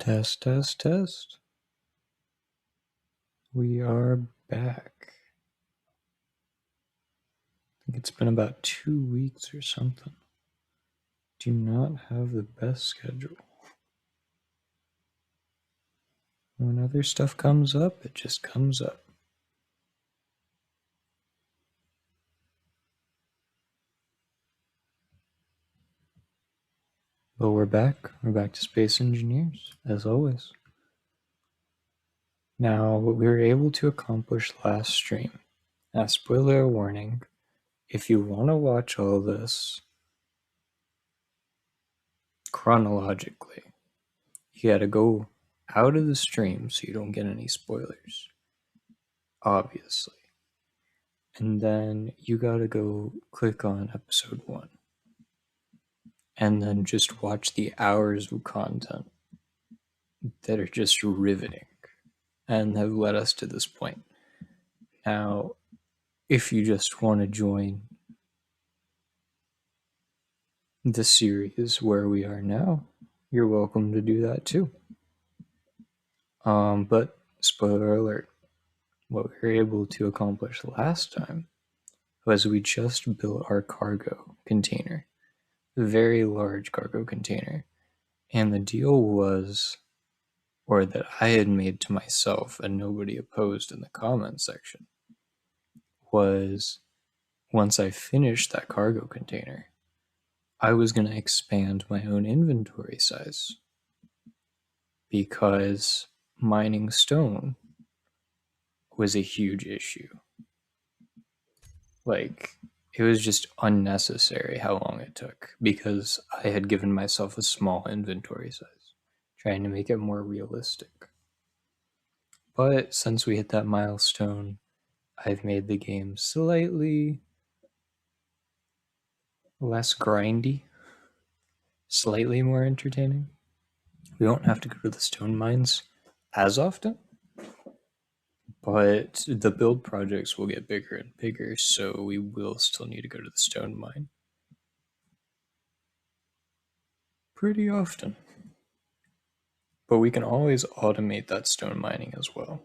Test, test, test. We are back. I think it's been about 2 weeks or something. Do not have the best schedule. When other stuff comes up, it just comes up. But we're back. We're back to Space Engineers, as always. Now, what we were able to accomplish last stream, spoiler warning, if you want to watch all this chronologically, you gotta go out of the stream so you don't get any spoilers. Obviously. And then you gotta go click on episode 1. And then just watch the hours of content that are just riveting and have led us to this point. Now, if you just want to join the series where we are now, you're welcome to do that too. But spoiler alert, what we were able to accomplish last time was we just built our cargo container, a very large cargo container. And the deal was, or that I had made to myself and nobody opposed in the comment section, was once I finished that cargo container, I was going to expand my own inventory size because mining stone was a huge issue. Like, it was just unnecessary how long it took because I had given myself a small inventory size, trying to make it more realistic. But since we hit that milestone, I've made the game slightly less grindy, slightly more entertaining. We don't have to go to the stone mines as often, but the build projects will get bigger and bigger, so we will still need to go to the stone mine pretty often. But we can always automate that stone mining as well.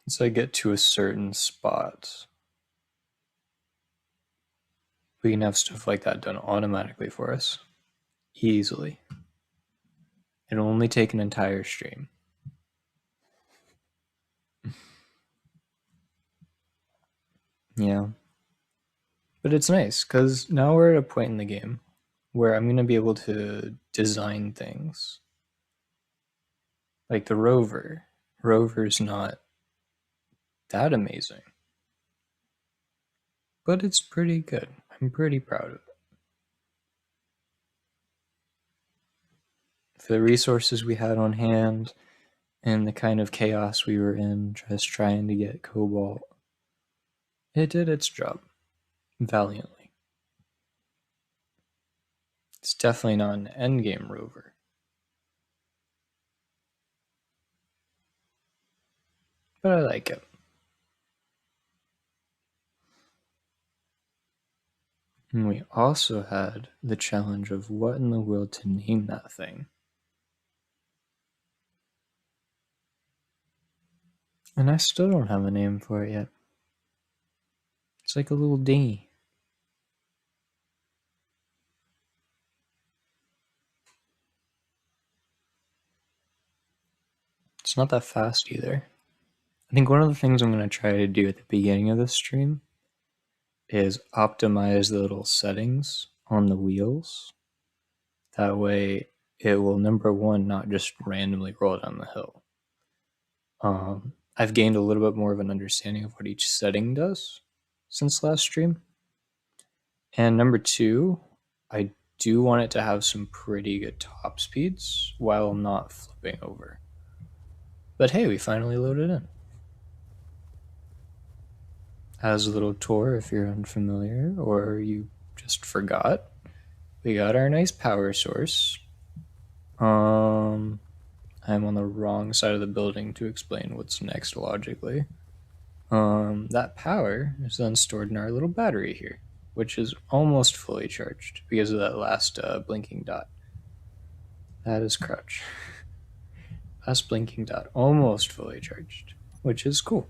Once I get to a certain spot, we can have stuff like that done automatically for us, easily. It'll only take an entire stream. Yeah. But it's nice, because now we're at a point in the game where I'm going to be able to design things. Like the rover. Rover's not that amazing. But it's pretty good. I'm pretty proud of it. For the resources we had on hand and the kind of chaos we were in just trying to get cobalt, it did its job valiantly. It's definitely not an endgame rover. But I like it. And we also had the challenge of what in the world to name that thing. And I still don't have a name for it yet. It's like a little dinghy. It's not that fast either. I think one of the things I'm going to try to do at the beginning of this stream is optimize the little settings on the wheels. That way it will, number one, not just randomly roll down the hill. I've gained a little bit more of an understanding of what each setting does since last stream. And number two, I do want it to have some pretty good top speeds while not flipping over. But hey, we finally loaded in. As a little tour, if you're unfamiliar or you just forgot, we got our nice power source. I'm on the wrong side of the building to explain what's next logically. That power is then stored in our little battery here, which is almost fully charged because of that last blinking dot. That is crouch. Last blinking dot, almost fully charged, which is cool.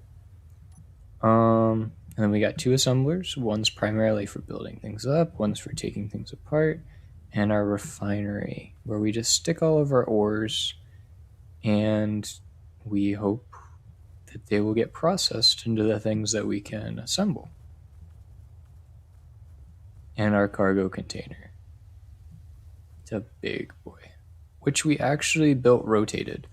And then we got two assemblers. One's primarily for building things up, one's for taking things apart, and our refinery, where we just stick all of our ores and we hope that they will get processed into the things that we can assemble. And our cargo container. It's a big boy, which we actually built rotated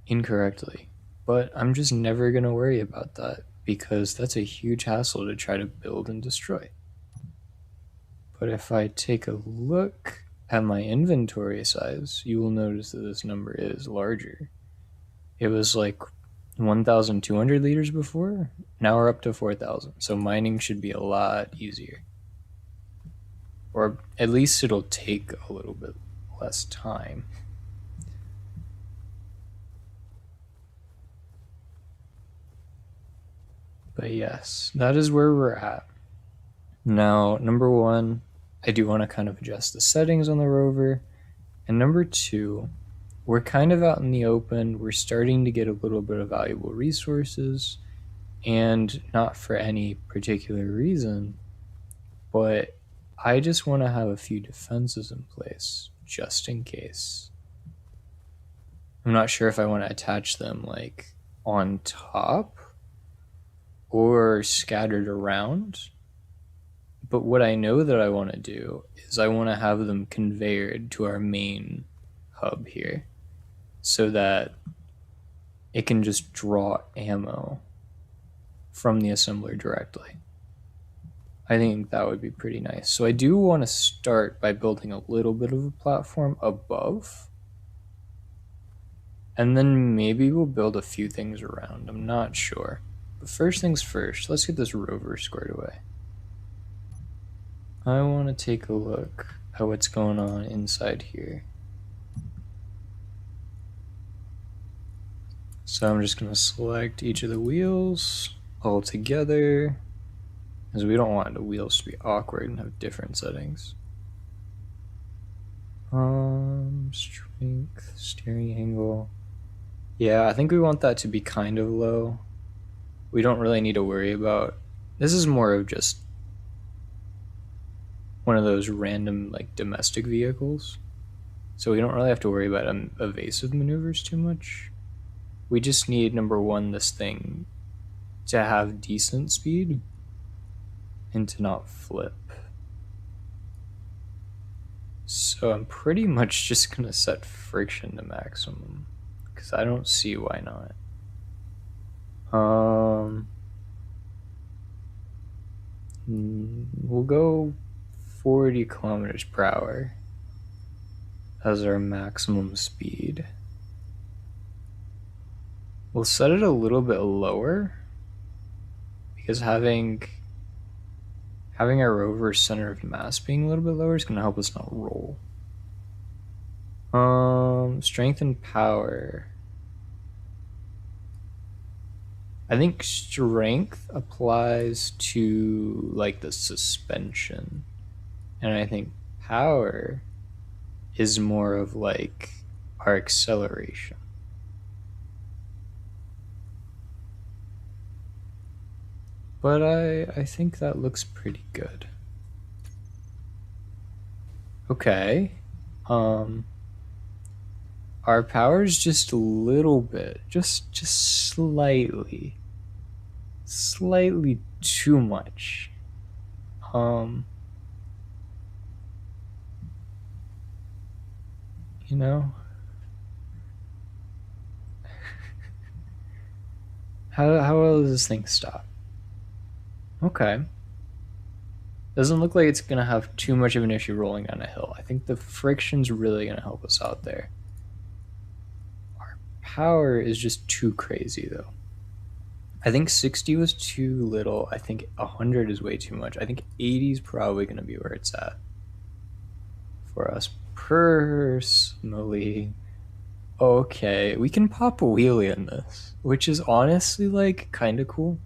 incorrectly. But I'm just never going to worry about that because that's a huge hassle to try to build and destroy. But if I take a look at my inventory size, you will notice that this number is larger. It was like 1,200 liters before. Now we're up to 4,000. So mining should be a lot easier. Or at least it'll take a little bit less time. But yes, that is where we're at. Now, number one, I do want to kind of adjust the settings on the rover. And number two, we're kind of out in the open. We're starting to get a little bit of valuable resources, and not for any particular reason, but I just want to have a few defenses in place just in case. I'm not sure if I want to attach them like on top or scattered around. But what I know that I want to do is I want to have them conveyed to our main hub here so that it can just draw ammo from the assembler directly. I think that would be pretty nice. So I do want to start by building a little bit of a platform above. And then maybe we'll build a few things around. I'm not sure. But first things first, let's get this rover squared away. I want to take a look at what's going on inside here. So I'm just going to select each of the wheels all together, because we don't want the wheels to be awkward and have different settings. Strength, steering angle. Yeah, I think we want that to be kind of low. We don't really need to worry about. This is more of just one of those random like domestic vehicles. So we don't really have to worry about evasive maneuvers too much. We just need, number one, this thing to have decent speed and to not flip. So I'm pretty much just gonna set friction to maximum because I don't see why not. We'll go 40 kilometers per hour as our maximum speed. We'll set it a little bit lower because having our rover's center of mass being a little bit lower is going to help us not roll. Strength and power. I think strength applies to like the suspension, and I think power is more of like our acceleration. But I think that looks pretty good. Okay. Our power's just a little bit, just slightly too much. You know? How well does this thing stop? Okay. Doesn't look like it's gonna have too much of an issue rolling down a hill. I think the friction's really gonna help us out there. Our power is just too crazy though. I think 60 was too little. I think 100 is way too much. I think 80 is probably gonna be where it's at for us personally. Okay, we can pop a wheelie in this, which is honestly like kind of cool.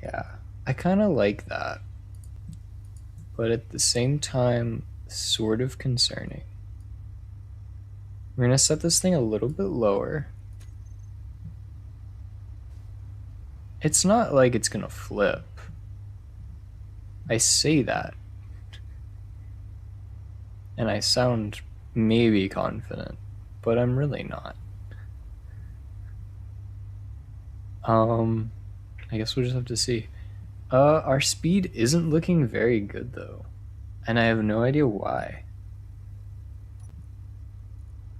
Yeah, I kind of like that. but at the same time, sort of concerning. We're going to set this thing a little bit lower. It's not like it's going to flip. I say that, and I sound maybe confident, but I'm really not. I guess we'll just have to see. Our speed isn't looking very good though, and I have no idea why.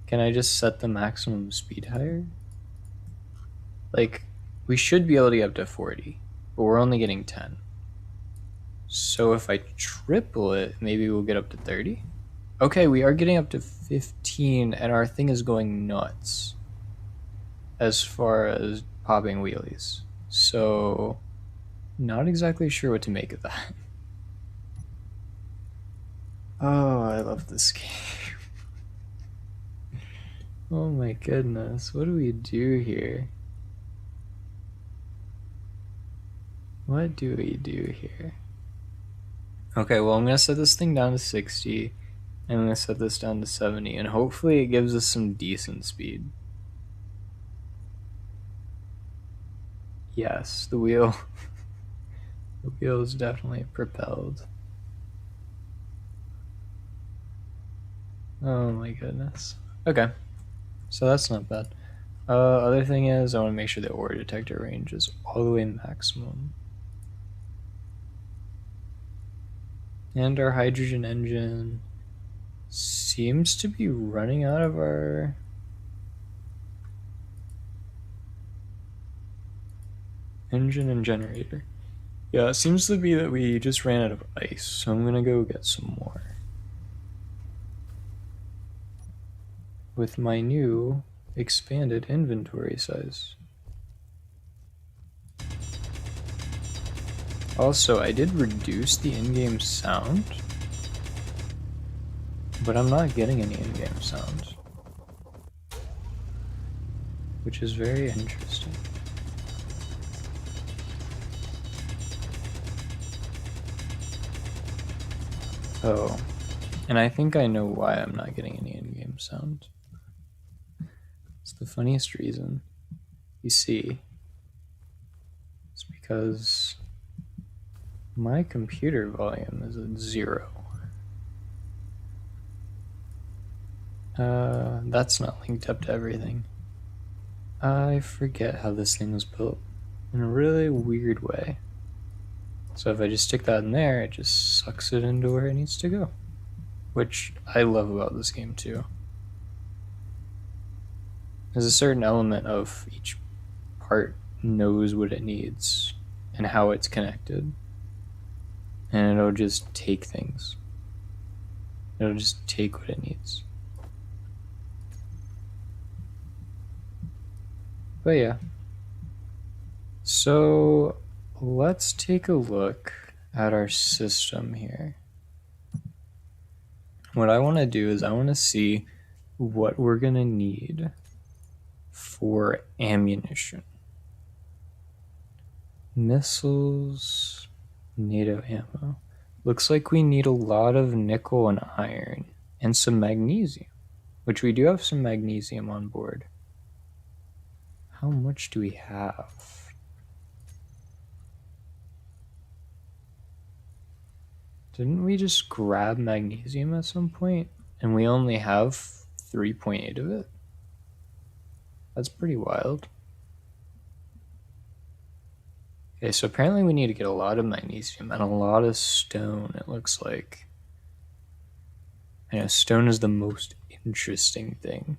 Can I just set the maximum speed higher? Like, we should be able to get up to 40, but we're only getting 10. So if I triple it, maybe we'll get up to 30? Okay, we are getting up to 15, and our thing is going nuts as far as popping wheelies. So, not exactly sure what to make of that. Oh, I love this game. Oh my goodness, what do we do here? What do we do here? Okay, well, I'm gonna set this thing down to 60, and I'm gonna set this down to 70, and hopefully it gives us some decent speed. Yes, the wheel is definitely propelled. Oh my goodness. Okay, so that's not bad. Other thing is I want to make sure the ore detector range is all the way maximum. And our hydrogen engine seems to be running out of our... engine and generator. Yeah, it seems to be that we just ran out of ice, so I'm gonna go get some more. With my new expanded inventory size. Also, I did reduce the in-game sound, but I'm not getting any in-game sound, which is very interesting. Oh, and I think I know why I'm not getting any in-game sound. It's the funniest reason. You see, it's because my computer volume is at 0. That's not linked up to everything. I forget how this thing was built in a really weird way. So if I just stick that in there, it just sucks it into where it needs to go. Which I love about this game too. There's a certain element of each part knows what it needs and how it's connected. And it'll just take things. It'll just take what it needs. But yeah. So let's take a look at our system here. What I want to do is I want to see what we're going to need for ammunition. Missiles, NATO ammo. Looks like we need a lot of nickel and iron and some magnesium, which we do have some magnesium on board. How much do we have? Didn't we just grab magnesium at some point and we only have 3.8 of it? That's pretty wild. Okay, so apparently we need to get a lot of magnesium and a lot of stone, it looks like. I know stone is the most interesting thing.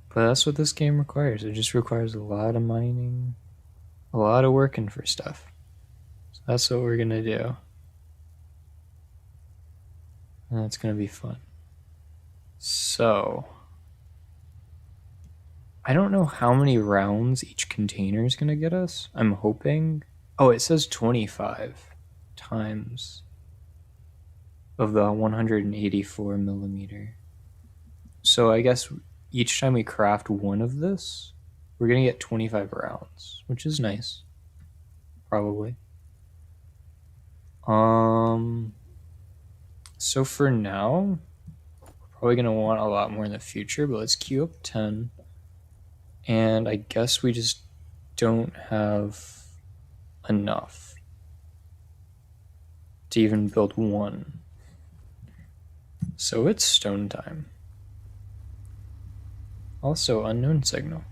But that's what this game requires. It just requires a lot of mining, a lot of working for stuff. So that's what we're gonna do. And that's gonna be fun. So, I don't know how many rounds each container is gonna get us. I'm hoping. Oh, it says 25 times of the 184 millimeter. So I guess each time we craft one of this, we're gonna get 25 rounds, which is nice. Probably. So for now, we're probably gonna want a lot more in the future, but let's queue up 10. And I guess we just don't have enough to even build one. So it's stone time. Also unknown signal.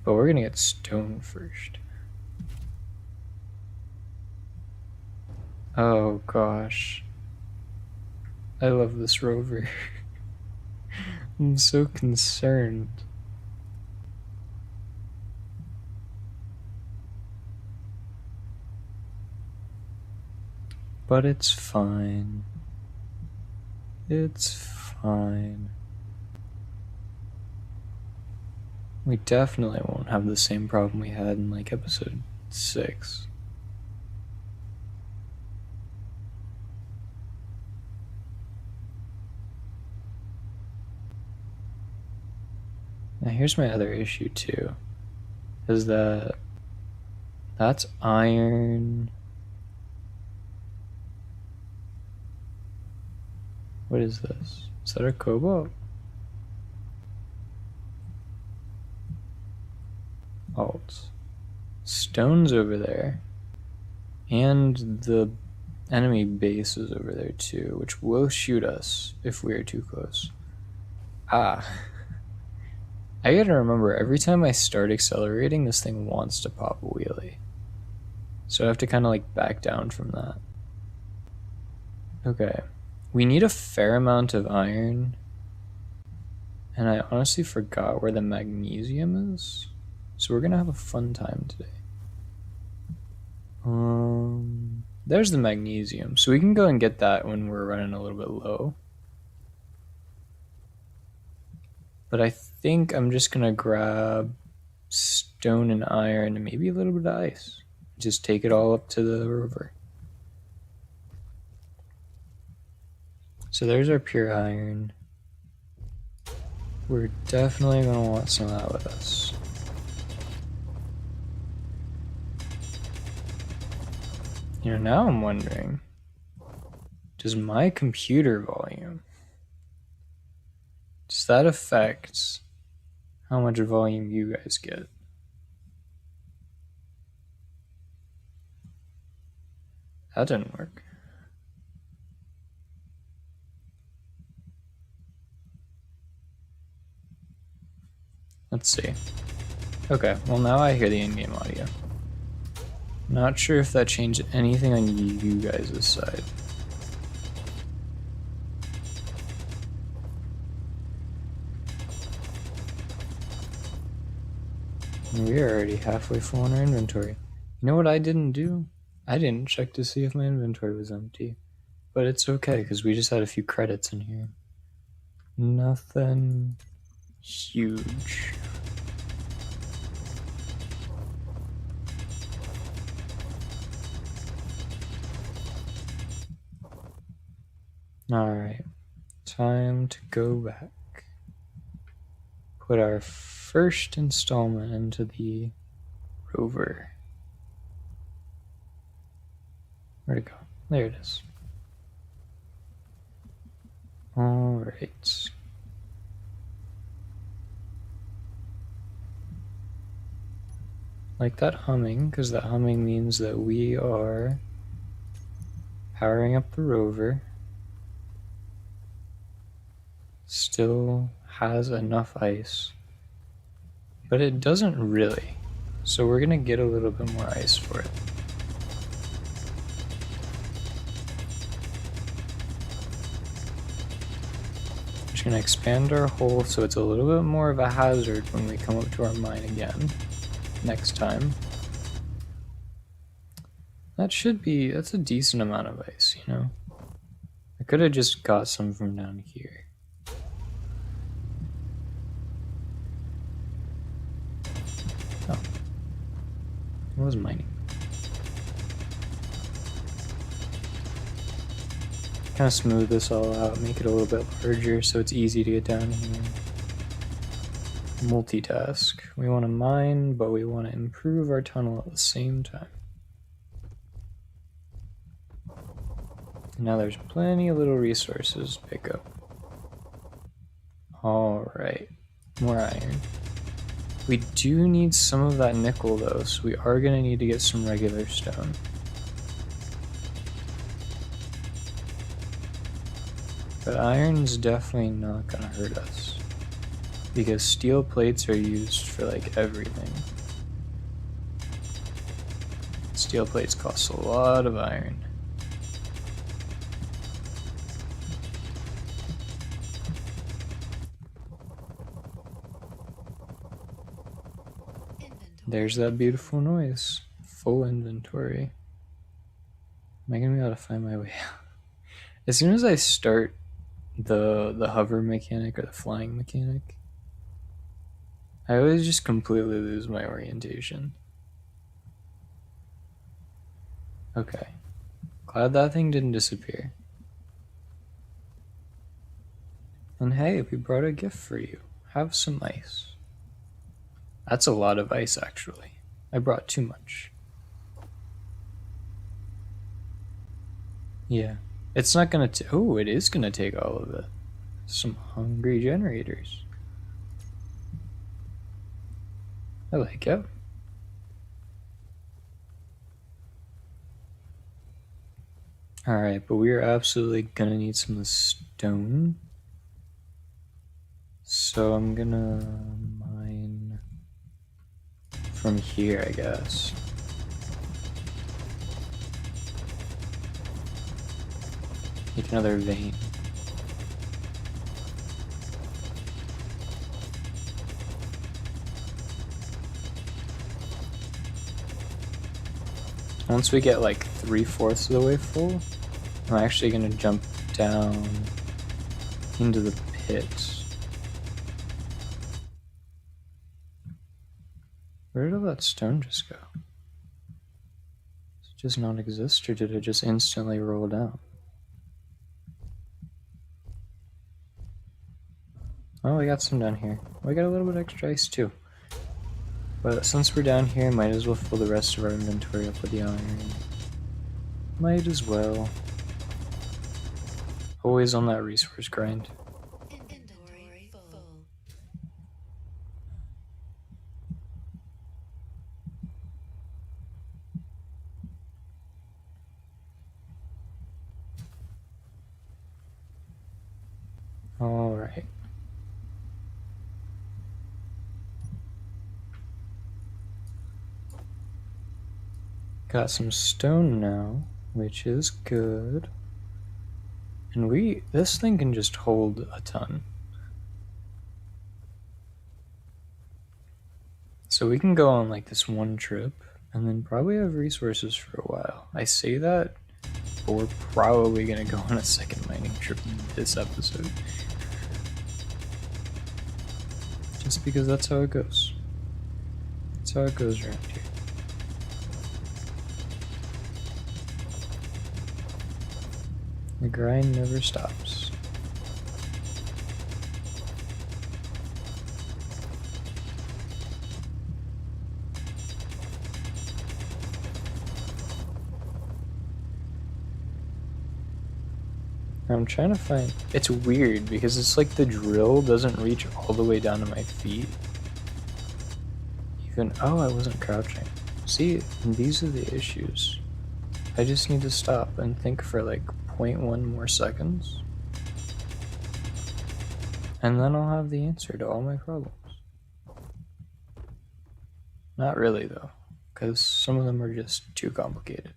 But we're gonna get stone first. Oh gosh. I love this rover. I'm so concerned. But it's fine. It's fine. We definitely won't have the same problem we had in like episode 6. Now here's my other issue too, is that that's iron. What is this? Is that a cobalt? Alt. Stone's over there. And the enemy base is over there too, which will shoot us if we are too close. Ah. I gotta remember, every time I start accelerating, this thing wants to pop a wheelie. So I have to kind of like back down from that. Okay. We need a fair amount of iron. And I honestly forgot where the magnesium is. So we're gonna have a fun time today. There's the magnesium. So we can go and get that when we're running a little bit low. But I think I'm just gonna grab stone and iron and maybe a little bit of ice. Just take it all up to the rover. So there's our pure iron. We're definitely going to want some of that with us. You know, now I'm wondering, does my computer volume, does that affect how much volume you guys get? That didn't work. Let's see. Okay, well now I hear the in-game audio. Not sure if that changed anything on you guys' side. We're already halfway full on our inventory. You know what I didn't do? I didn't check to see if my inventory was empty. But it's okay, because we just had a few credits in here. Nothing huge. Alright, time to go back. Put our first installment into the rover. Where'd it go? There it is. Alright. Like that humming, because that humming means that we are powering up the rover. Still has enough ice, but it doesn't really. So we're gonna get a little bit more ice for it. Just gonna expand our hole so it's a little bit more of a hazard when we come up to our mine again next time. That's a decent amount of ice, you know? I could have just got some from down here. Oh. I was mining. Kind of smooth this all out, make it a little bit larger so it's easy to get down here. Multitask. We want to mine, but we want to improve our tunnel at the same time. And now there's plenty of little resources to pick up. Alright, more iron. We do need some of that nickel though, so we are going to need to get some regular stone. But iron's definitely not going to hurt us, because steel plates are used for like everything. Steel plates cost a lot of iron. There's that beautiful noise. Full inventory. Am I gonna be able to find my way out? As soon as I start the hover mechanic or the flying mechanic, I always just completely lose my orientation. Okay. Glad that thing didn't disappear. And hey, we brought a gift for you. Have some ice. That's a lot of ice, actually. I brought too much. Yeah. It's not gonna oh, it is gonna take all of it. Some hungry generators. I like it. Alright, but we are absolutely gonna need some of the stone. So I'm gonna mine from here, I guess. Make another vein. Once we get like 3/4 of the way full, I'm actually gonna jump down into the pit. Where did all that stone just go? Does it just not exist, or did it just instantly roll down? Oh, we got some down here. We got a little bit extra ice too. But since we're down here, might as well fill the rest of our inventory up with the iron. Might as well. Always on that resource grind. Inventory full. Alright. Got some stone now, which is good. And this thing can just hold a ton. So we can go on like this one trip and then probably have resources for a while. I say that, but we're probably gonna go on a second mining trip this episode. Just because that's how it goes. That's how it goes around here. The grind never stops. I'm trying to find... It's weird because it's like the drill doesn't reach all the way down to my feet. Even... Oh, I wasn't crouching. See, these are the issues. I just need to stop and think for like 0.1 more seconds. And then I'll have the answer to all my problems. Not really though, because some of them are just too complicated.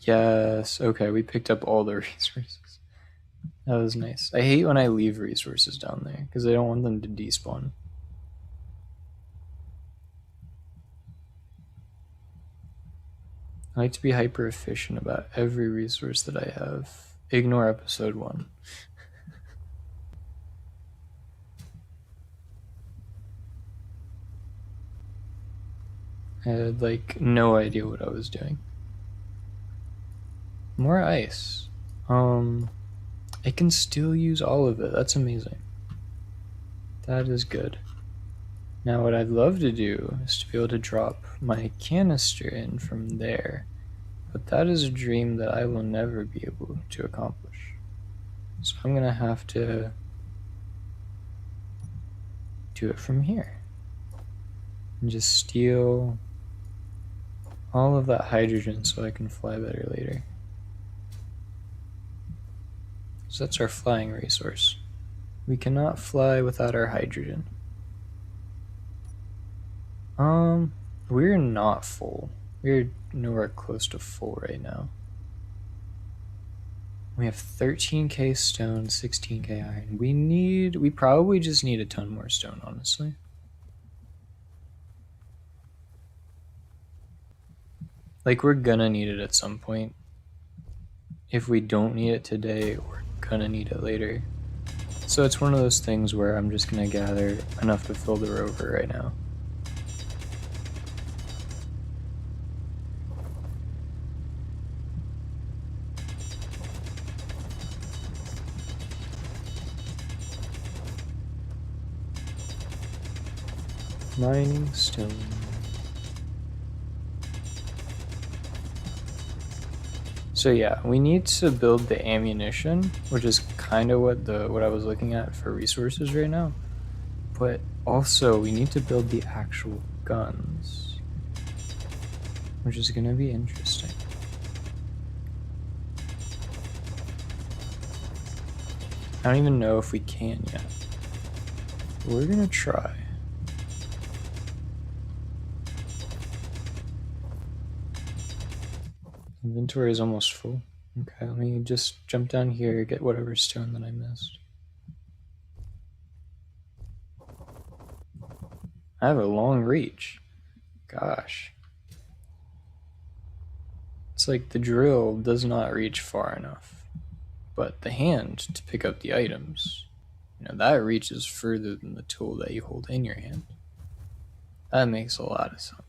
Yes, okay, we picked up all the resources. That was nice. I hate when I leave resources down there, because I don't want them to despawn. I like to be hyper efficient about every resource that I have. Ignore episode 1. I had like no idea what I was doing. More ice. I can still use all of it. That's amazing. That is good. Now what I'd love to do is to be able to drop my canister in from there, but that is a dream that I will never be able to accomplish. So I'm gonna have to do it from here. And just steal all of that hydrogen so I can fly better later. So that's our flying resource. We cannot fly without our hydrogen. We're not full. We're nowhere close to full right now. We have 13k stone, 16k iron. We probably just need a ton more stone, honestly. Like, we're gonna need it at some point. If we don't need it today, we're gonna need it later. So it's one of those things where I'm just gonna gather enough to fill the rover right now. Mining stone. So yeah, we need to build the ammunition, which is kind of what I was looking at for resources right now. But also we need to build the actual guns, which is gonna be interesting. I don't even know if we can yet. But we're gonna try. Inventory is almost full. Okay, let me just jump down here, get whatever stone that I missed. I have a long reach. Gosh. It's like the drill does not reach far enough. But the hand to pick up the items, that reaches further than the tool that you hold in your hand. That makes a lot of sense.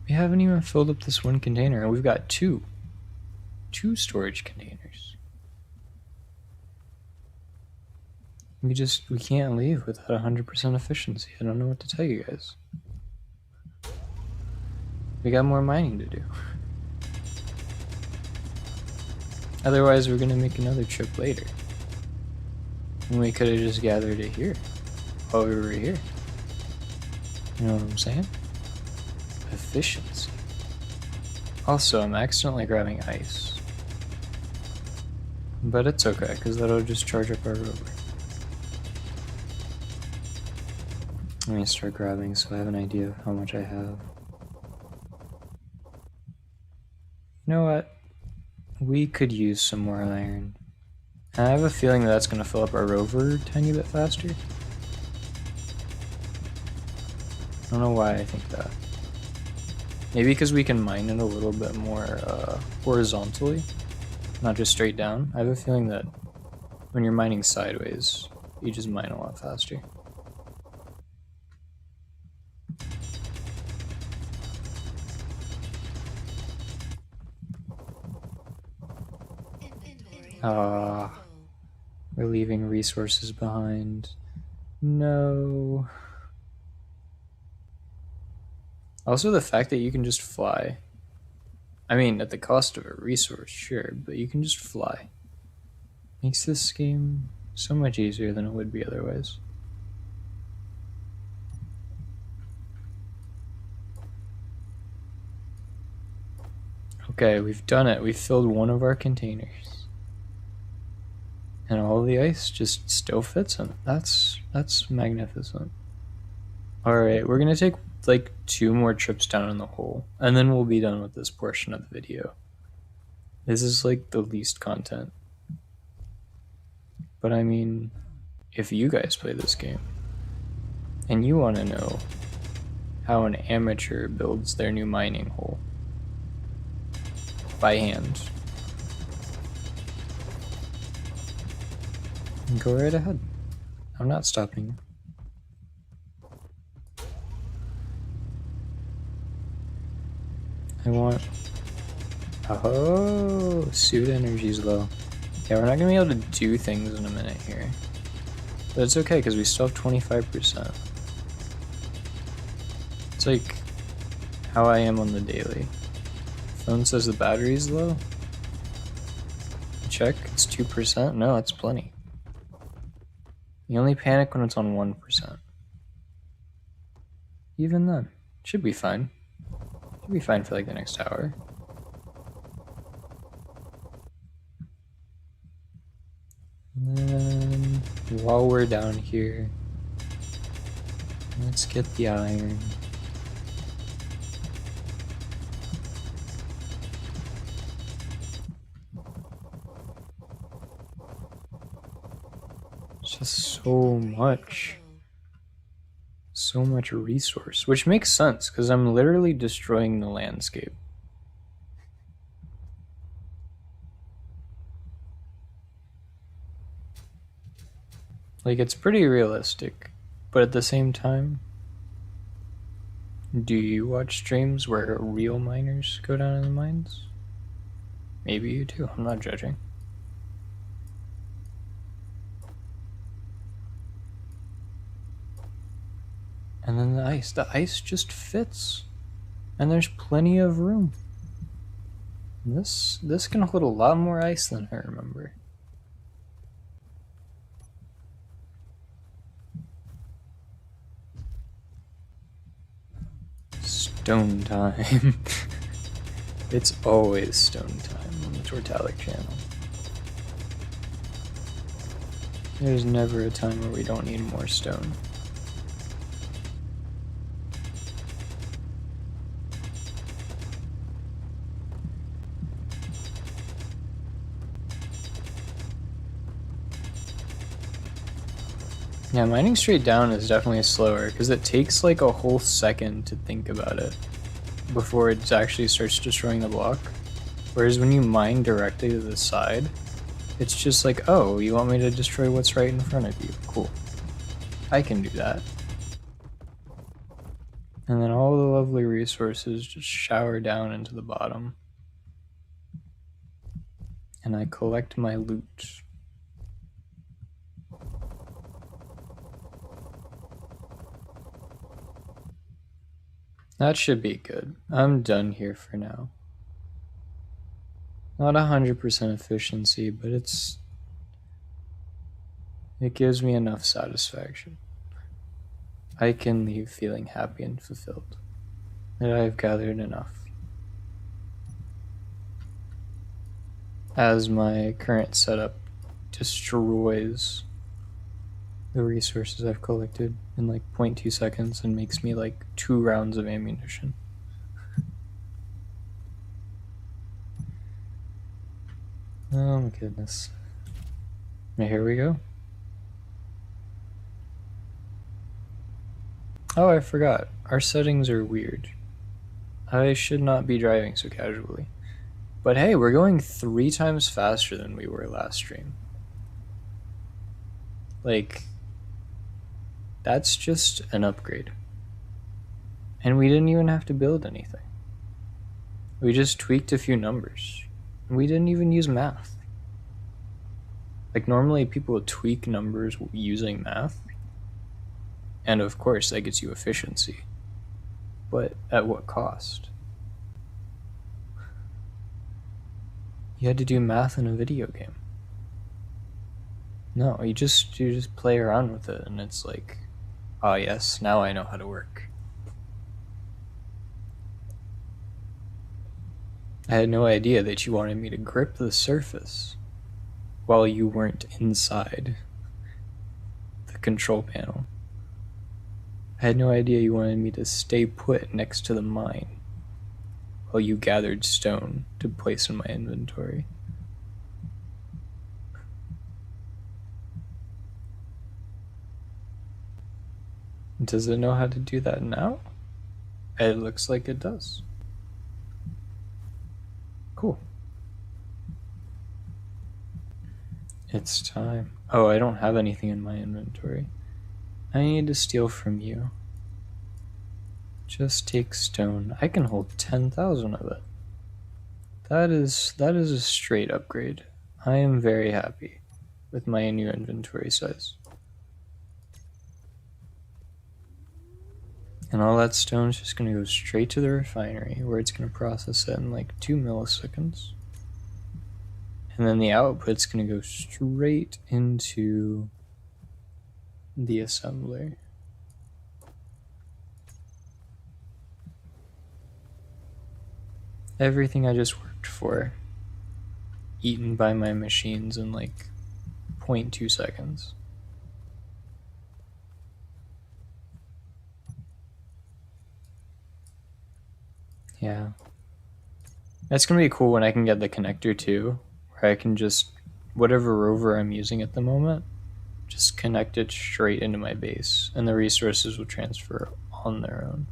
We haven't even filled up this one container, and we've got two storage containers. We can't leave without 100% efficiency. I don't know what to tell you guys. We got more mining to do. Otherwise, we're gonna make another trip later. And we could have just gathered it here while we were here. You know what I'm saying? Efficiency. Also, I'm accidentally grabbing ice. But it's okay, because that'll just charge up our rover. Let me start grabbing so I have an idea of how much I have. You know what? We could use some more iron. And I have a feeling that that's going to fill up our rover a tiny bit faster. I don't know why I think that. Maybe because we can mine it a little bit more horizontally, not just straight down. I have a feeling that when you're mining sideways, you just mine a lot faster. We're leaving resources behind. No. Also, the fact that you can just fly. I mean, at the cost of a resource, sure, but you can just fly. Makes this game so much easier than it would be otherwise. Okay, we've done it. We've filled one of our containers. And all the ice just still fits in it. That's magnificent. Alright, we're gonna take like 2 more trips down in the hole, and then we'll be done with this portion of the video. This is like the least content. But I mean, if you guys play this game, and you want to know how an amateur builds their new mining hole by hand, go right ahead. I'm not stopping you. Oh, suit energy's low. Yeah, we're not gonna be able to do things in a minute here. But it's okay, because we still have 25%. It's like how I am on the daily. Phone says the battery's low. Check, it's 2%. No, that's plenty. You only panic when it's on 1%. Even then, should be fine. Should be fine for like the next hour. And then, while we're down here, let's get the iron. It's just so much. So much resource, which makes sense because I'm literally destroying the landscape. Like, it's pretty realistic, but at the same time, do you watch streams where real miners go down in the mines? Maybe you do, I'm not judging. And then the ice just fits. And there's plenty of room. This can hold a lot more ice than I remember. Stone time. It's always stone time on the Tortalic channel. There's never a time where we don't need more stone. Yeah, mining straight down is definitely slower because it takes like a whole second to think about it before it actually starts destroying the block. Whereas when you mine directly to the side, it's just like, oh, you want me to destroy what's right in front of you? Cool. I can do that. And then all the lovely resources just shower down into the bottom. And I collect my loot. That should be good. I'm done here for now. Not 100% efficiency, but it gives me enough satisfaction. I can leave feeling happy and fulfilled that I've gathered enough. As my current setup destroys the resources I've collected in like 0.2 seconds and makes me like 2 rounds of ammunition. Oh my goodness. Now here we go. Oh, I forgot. Our settings are weird. I should not be driving so casually. But hey, we're going 3 times faster than we were last stream. Like, that's just an upgrade. And we didn't even have to build anything. We just tweaked a few numbers. And we didn't even use math. Like, normally people would tweak numbers using math. And of course, that gets you efficiency. But at what cost? You had to do math in a video game. No, you just play around with it, and it's like, oh yes, now I know how to work. I had no idea that you wanted me to grip the surface while you weren't inside the control panel. I had no idea you wanted me to stay put next to the mine while you gathered stone to place in my inventory. Does it know how to do that now? It looks like it does. Cool. It's time. Oh, I don't have anything in my inventory. I need to steal from you. Just take stone. I can hold 10,000 of it. That is a straight upgrade. I am very happy with my new inventory size. And all that stone is just going to go straight to the refinery where it's going to process it in like 2 milliseconds. And then the output's going to go straight into the assembler. Everything I just worked for, eaten by my machines in like 0.2 seconds. Yeah. That's going to be cool when I can get the connector too, where I can just, whatever rover I'm using at the moment, just connect it straight into my base, and the resources will transfer on their own.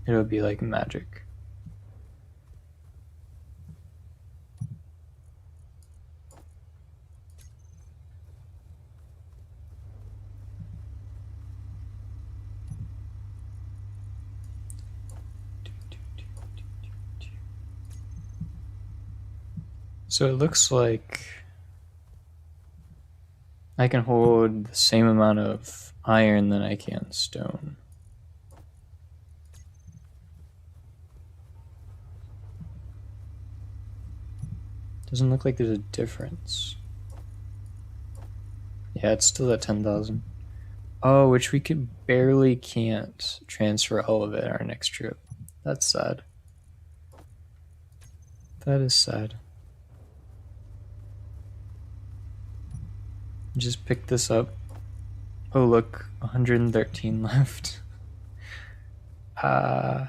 It'll be like magic. So it looks like I can hold the same amount of iron that I can stone. Doesn't look like there's a difference. Yeah, it's still at 10,000. Oh, which we could barely can't transfer all of it our next trip. That's sad. That is sad. Just pick this up. Oh, look, 113 left. Why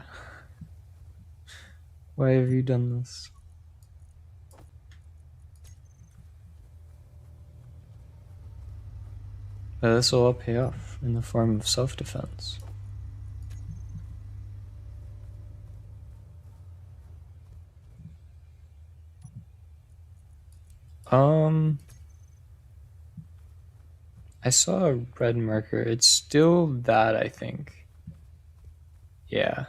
have you done this? But this will all pay off in the form of self-defense. I saw a red marker. It's still that, I think. Yeah.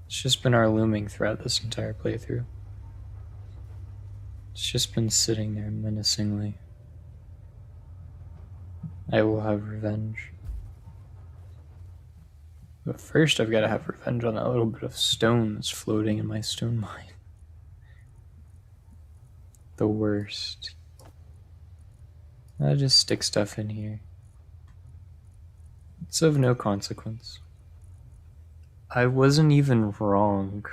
It's just been our looming threat this entire playthrough. It's just been sitting there menacingly. I will have revenge. But first I've got to have revenge on that little bit of stone that's floating in my stone mine. The worst. I just stick stuff in here. It's of no consequence. I wasn't even wrong.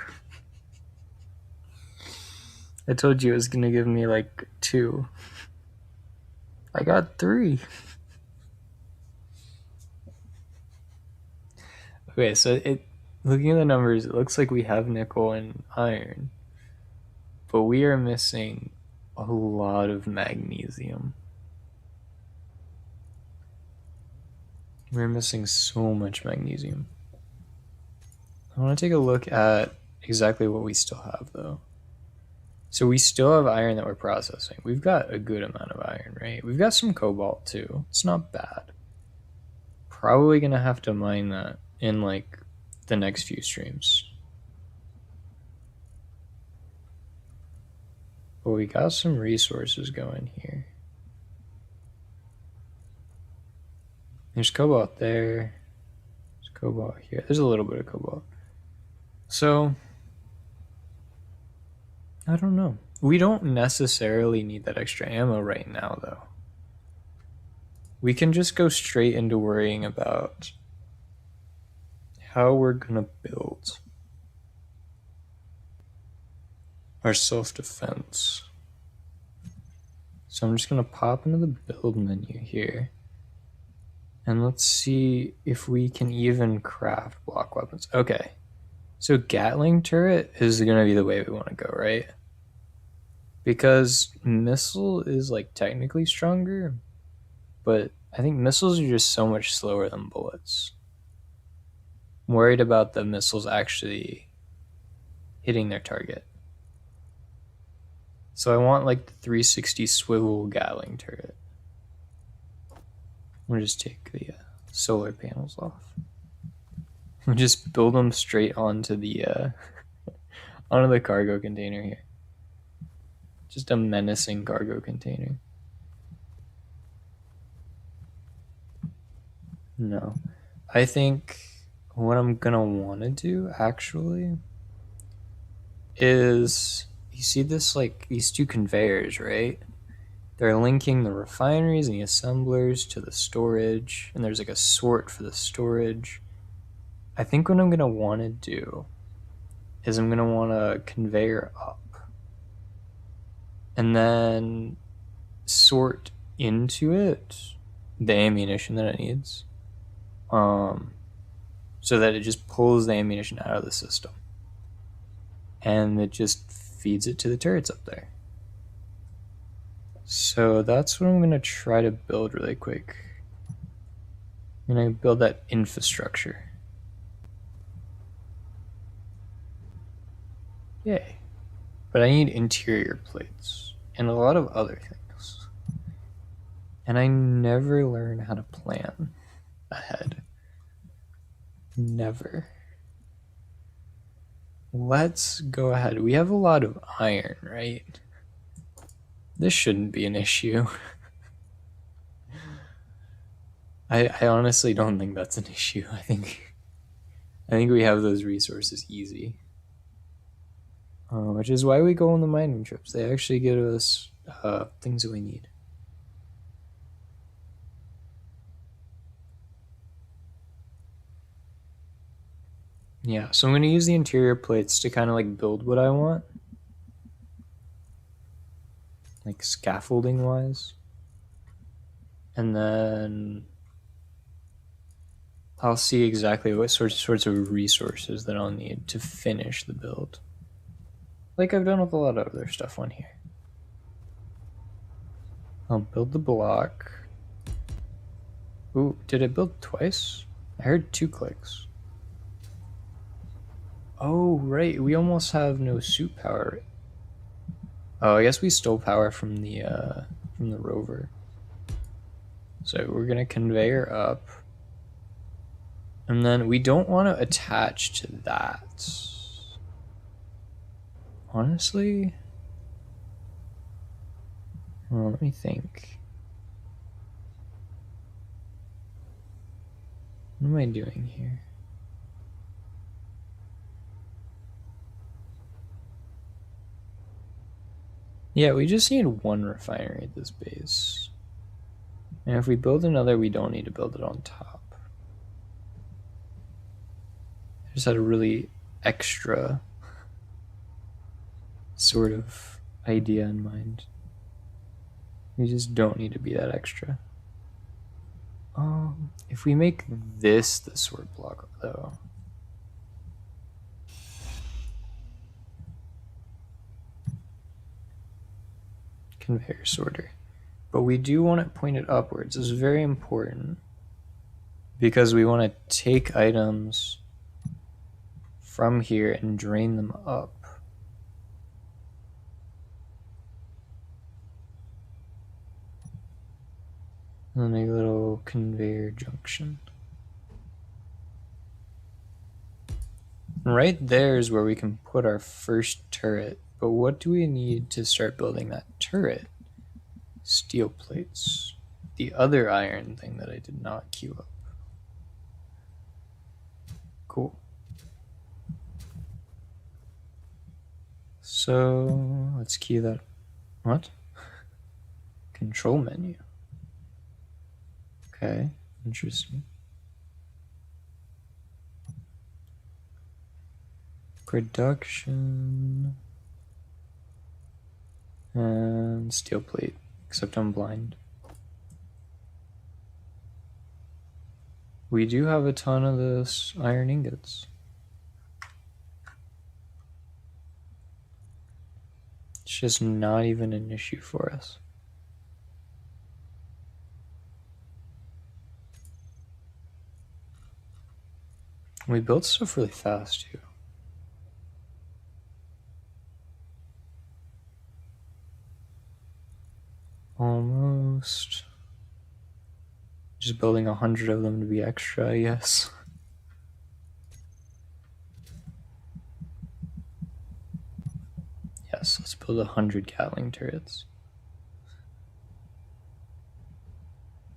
I told you it was gonna give me like 2. I got 3. Okay, so looking at the numbers, it looks like we have nickel and iron, but we are missing a lot of magnesium. We're missing so much magnesium. I want to take a look at exactly what we still have, though. So we still have iron that we're processing. We've got a good amount of iron, right? We've got some cobalt, too. It's not bad. Probably going to have to mine that in, like, the next few streams. But we got some resources going here. There's cobalt there. There's cobalt here. There's a little bit of cobalt. So, I don't know. We don't necessarily need that extra ammo right now, though. We can just go straight into worrying about how we're gonna build our self-defense. So I'm just gonna pop into the build menu here. And let's see if we can even craft block weapons. Okay. So Gatling turret is going to be the way we want to go, right? Because missile is like technically stronger, but I think missiles are just so much slower than bullets. I'm worried about the missiles actually hitting their target. So I want like the 360 swivel Gatling turret. We'll just take the solar panels off. We'll just build them straight onto the cargo container here. Just a menacing cargo container. No. I think what I'm gonna want to do actually is you see this like these two conveyors, right? They're linking the refineries and the assemblers to the storage, and there's like a sort for the storage. I think what I'm gonna want to do is I'm gonna want a conveyor up and then sort into it the ammunition that it needs, um, so that it just pulls the ammunition out of the system and it just feeds it to the turrets up there. So that's what I'm gonna try to build really quick. I'm gonna build that infrastructure. Yay. But I need interior plates and a lot of other things. And I never learn how to plan ahead. Never. Let's go ahead. We have a lot of iron, right? This shouldn't be an issue. I honestly don't think that's an issue. I think we have those resources easy. Which is why we go on the mining trips. They actually give us things that we need. Yeah, so I'm going to use the interior plates to kind of like build what I want. Like scaffolding wise. And then I'll see exactly what sorts of resources that I'll need to finish the build. Like I've done with a lot of other stuff on here. I'll build the block. Ooh, did it build twice? I heard 2 clicks. Oh, right, we almost have no suit power. Oh, I guess we stole power from the rover. So we're gonna conveyor up. And then we don't want to attach to that. Honestly, well, let me think. What am I doing here? Yeah, we just need 1 refinery at this base. And if we build another, we don't need to build it on top. I just had a really extra sort of idea in mind. We just don't need to be that extra. If we make this the sort block, though. Conveyor sorter. But we do want it pointed upwards. This is very important because we want to take items from here and drain them up. And then a little conveyor junction. Right there is where we can put our first turret. But what do we need to start building that turret? Steel plates. The other iron thing that I did not queue up. Cool. So let's key that. What? Control menu. Okay, interesting. Production. And steel plate, except I'm blind. We do have a ton of this iron ingots. It's just not even an issue for us. We built stuff really fast too. Almost. Just building 100 of them to be extra, I guess. Let's build 100 Gatling turrets.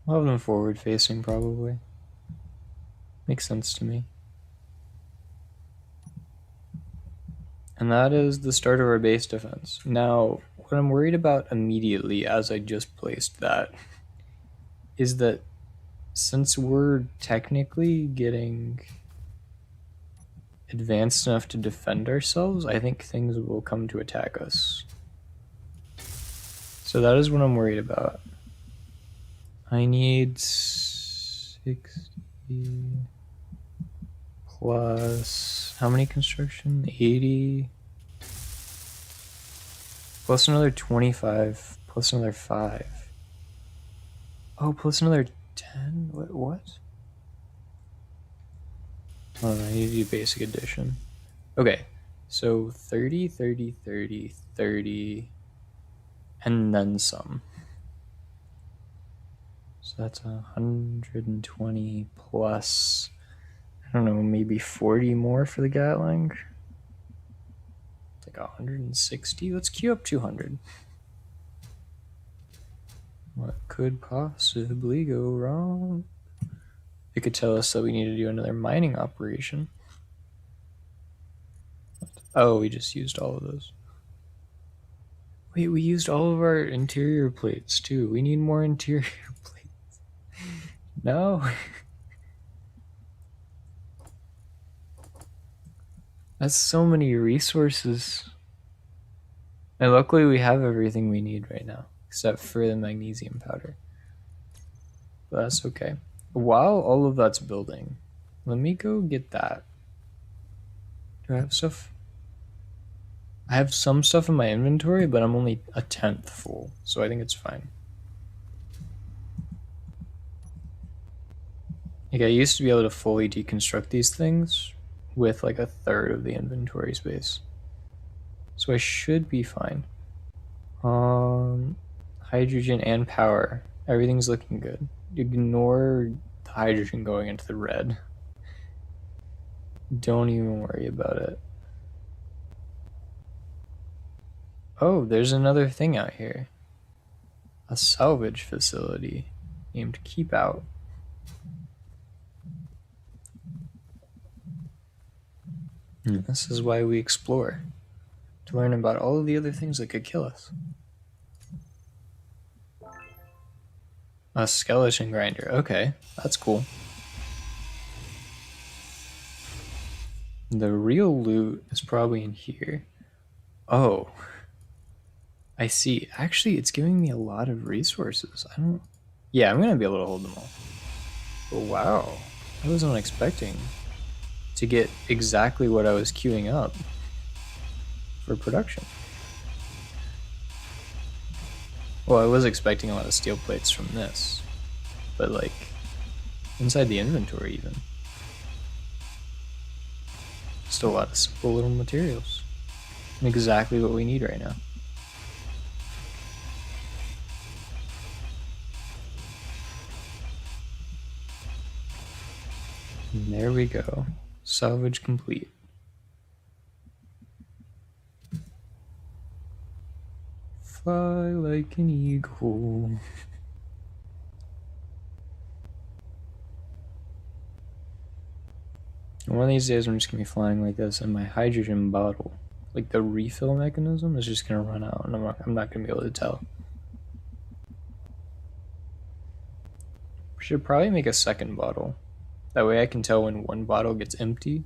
We'll have them forward facing probably. Makes sense to me. And that is the start of our base defense. Now, what I'm worried about immediately as I just placed that is that since we're technically getting advanced enough to defend ourselves, I think things will come to attack us. So that is what I'm worried about. I need 60 plus how many construction? 80 plus another 25 plus another 5. Oh, plus another 10? What? Oh, I need to do basic addition. Okay, so 30, 30, 30, 30, and then some. So that's 120 plus, I don't know, maybe 40 more for the Gatling. It's like 160. Let's queue up 200. What could possibly go wrong? It could tell us that we need to do another mining operation. Oh, we just used all of those. Wait, we used all of our interior plates too. We need more interior plates. No. That's so many resources. And luckily we have everything we need right now, except for the magnesium powder. But that's okay. While all of that's building, let me go get that. Do I have stuff? I have some stuff in my inventory, but I'm only a 10th full, so I think it's fine. Like, I used to be able to fully deconstruct these things with like a third of the inventory space. So I should be fine. Hydrogen and power. Everything's looking good. Ignore the hydrogen going into the red. Don't even worry about it. Oh, there's another thing out here. A salvage facility named Keep Out. This is why we explore, to learn about all of the other things that could kill us. A skeleton grinder. Okay, that's cool. The real loot is probably in here. Oh, I see. Actually, it's giving me a lot of resources. Yeah, I'm gonna be able to hold them all. But wow, I wasn't expecting to get exactly what I was queuing up for production. Well, I was expecting a lot of steel plates from this, but like inside the inventory even. Just a lot of simple little materials. And exactly what we need right now. And there we go. Salvage complete. Fly like an eagle. One of these days I'm just gonna be flying like this, and my hydrogen bottle, like the refill mechanism, is just gonna run out, and I'm not gonna be able to tell. We should probably make a second bottle. That way I can tell when one bottle gets empty.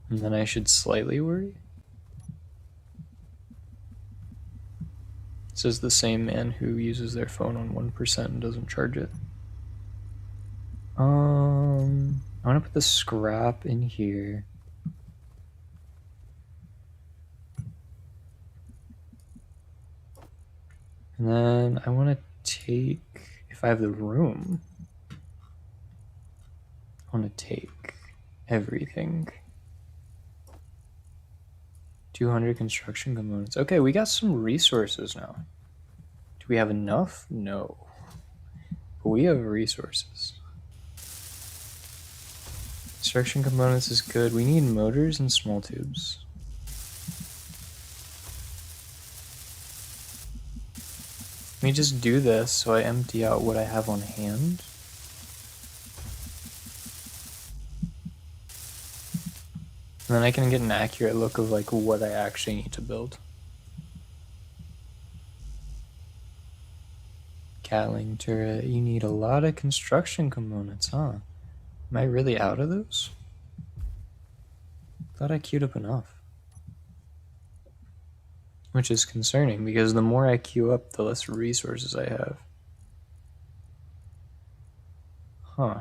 And then I should slightly worry. Says the same man who uses their phone on 1% and doesn't charge it. I want to put the scrap in here. And then I want to take, if I have the room, I want to take everything. 200 construction components. Okay, we got some resources now. Do we have enough? No. But we have resources. Construction components is good. We need motors and small tubes. Let me just do this so I empty out what I have on hand. And then I can get an accurate look of like what I actually need to build. Catling turret, you need a lot of construction components, huh? Am I really out of those? Thought I queued up enough. Which is concerning because the more I queue up, the less resources I have. Huh.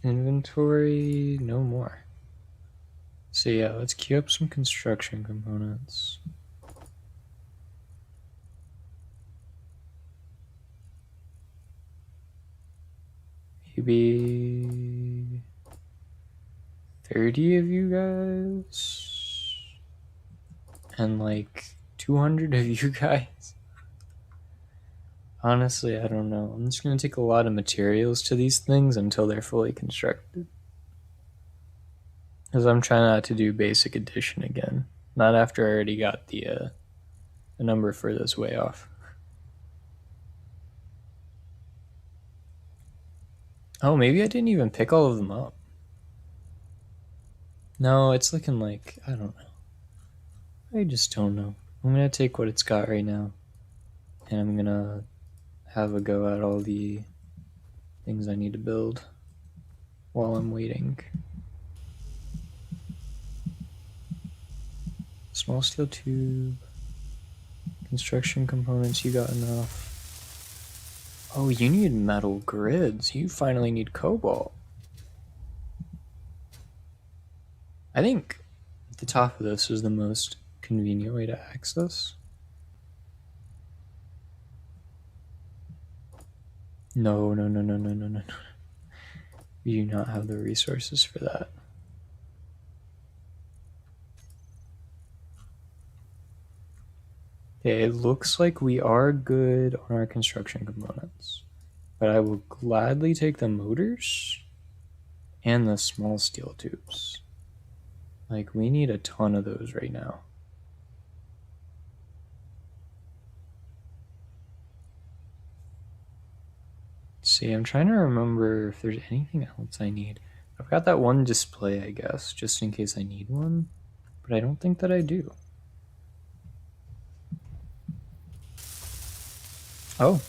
Inventory, no more. So yeah, let's queue up some construction components. Maybe 30 of you guys and like 200 of you guys. Honestly, I don't know. I'm just going to take a lot of materials to these things until they're fully constructed. Because I'm trying not to do basic addition again. Not after I already got the number for this way off. Oh, maybe I didn't even pick all of them up. No, it's looking like, I don't know. I just don't know. I'm going to take what it's got right now. And I'm going to have a go at all the things I need to build while I'm waiting. Small steel tube. Construction components, you got enough. Oh, you need metal grids. You finally need cobalt. I think the top of this is the most convenient way to access. No. We do not have the resources for that. Okay, it looks like we are good on our construction components. But I will gladly take the motors and the small steel tubes. Like, we need a ton of those right now. Let's see, I'm trying to remember if there's anything else I need. I've got that one display, I guess, just in case I need one. But I don't think that I do. Oh,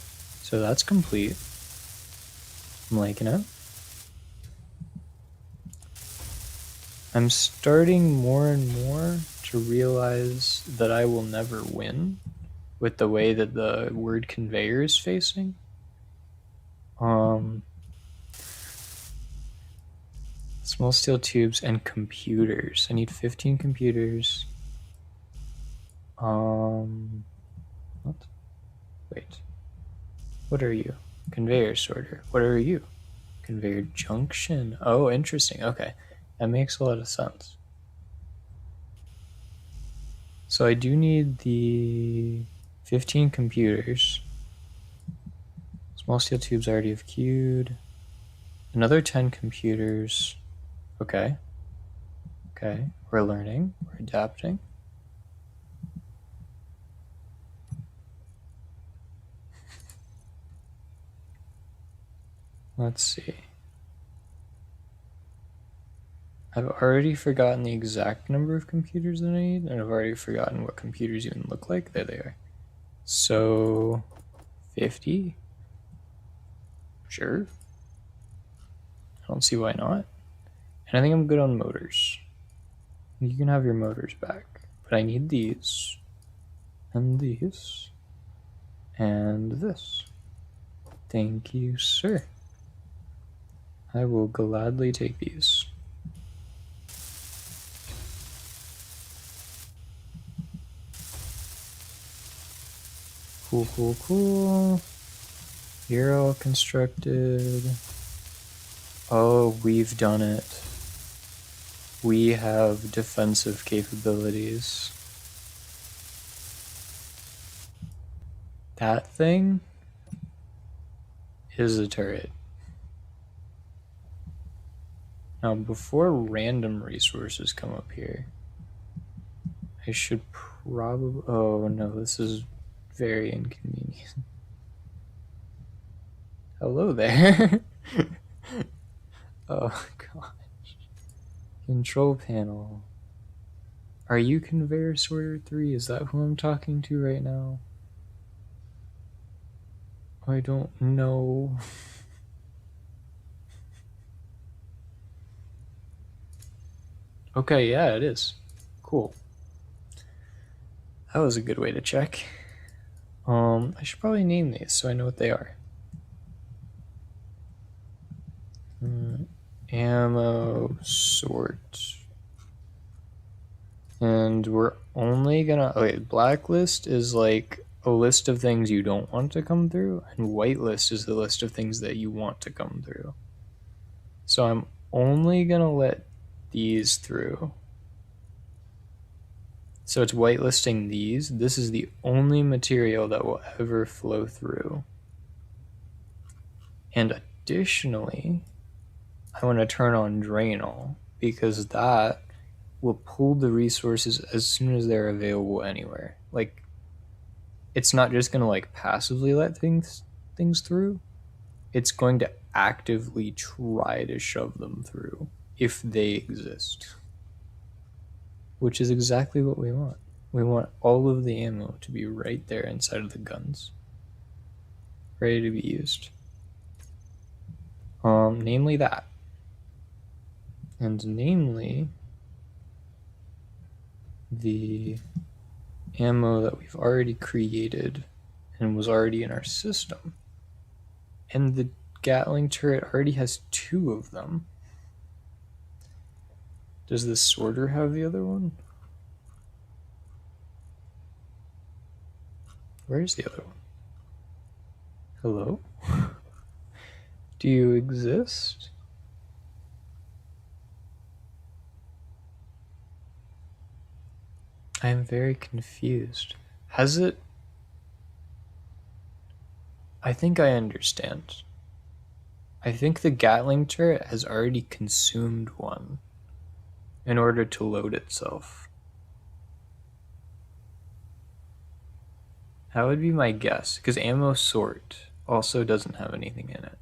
so that's complete. I'm liking it. I'm starting more and more to realize that I will never win with the way that the word conveyor is facing. Small steel tubes and computers. I need 15 computers. What? Wait. What are you? Conveyor sorter. What are you? Conveyor junction. Oh, interesting. Okay. That makes a lot of sense. So I do need the 15 computers. Small steel tubes I already have queued. Another 10 computers. Okay. Okay. We're learning. We're adapting. Let's see. I've already forgotten the exact number of computers that I need, and I've already forgotten what computers even look like. There they are. So, 50? Sure. I don't see why not. And I think I'm good on motors. You can have your motors back. But I need these, and these, and this. Thank you, sir. I will gladly take these. Cool. You're all constructed. Oh, we've done it. We have defensive capabilities. That thing is a turret. Now, before random resources come up here, I should probably... Oh no, this is very inconvenient. Hello there. Oh gosh. Control panel. Are you conveyor sorter 3? Is that who I'm talking to right now? I don't know. Okay, yeah, it is. Cool. That was a good way to check. I should probably name these so I know what they are. Ammo sort. And we're only gonna... Okay, blacklist is like a list of things you don't want to come through, and whitelist is the list of things that you want to come through. So I'm only gonna let these through. So it's whitelisting these. This is the only material that will ever flow through. And additionally, I want to turn on drain all, because that will pull the resources as soon as they're available anywhere. Like, it's not just going to like passively let things through. It's going to actively try to shove them through if they exist, which is exactly what we want. We want all of the ammo to be right there inside of the guns, ready to be used. Namely that. And namely the ammo that we've already created and was already in our system. And the Gatling turret already has 2 of them. Does the sorter have the other one? Where's the other one? Hello? Do you exist? I am very confused. Has it... I think I understand. I think the Gatling turret has already consumed one in order to load itself. That would be my guess, because ammo sort also doesn't have anything in it.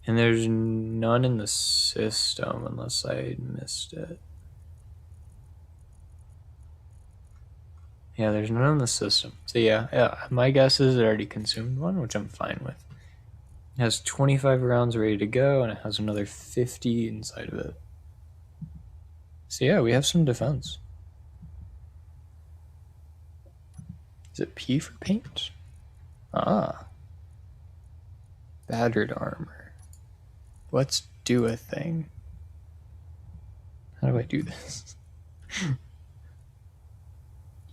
And there's none in the system unless I missed it. Yeah, there's none in the system. So yeah, my guess is it already consumed one, which I'm fine with. It has 25 rounds ready to go, and it has another 50 inside of it. So yeah, we have some defense. Is it P for paint? Ah. Battered armor. Let's do a thing. How do I do this?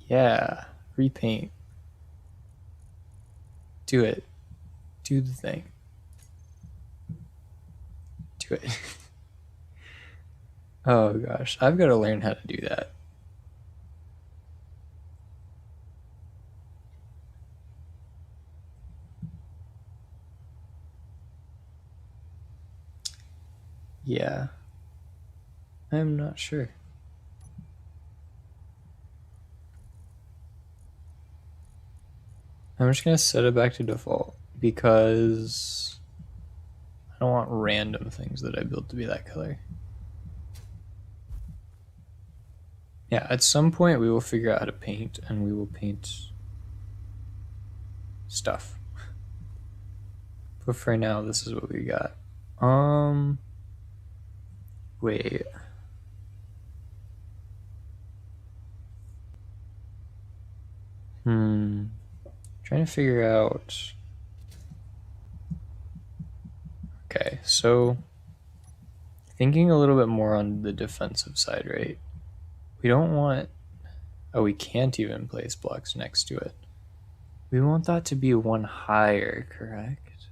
Yeah, repaint. Do it. Do the thing. Do it. Oh gosh, I've got to learn how to do that. Yeah. I'm not sure. I'm just going to set it back to default because I don't want random things that I build to be that color. Yeah, at some point we will figure out how to paint, and we will paint stuff. But for now, this is what we got. Wait. Trying to figure out... Okay, so thinking a little bit more on the defensive side, right? We don't want... Oh, we can't even place blocks next to it. We want that to be 1 higher, correct?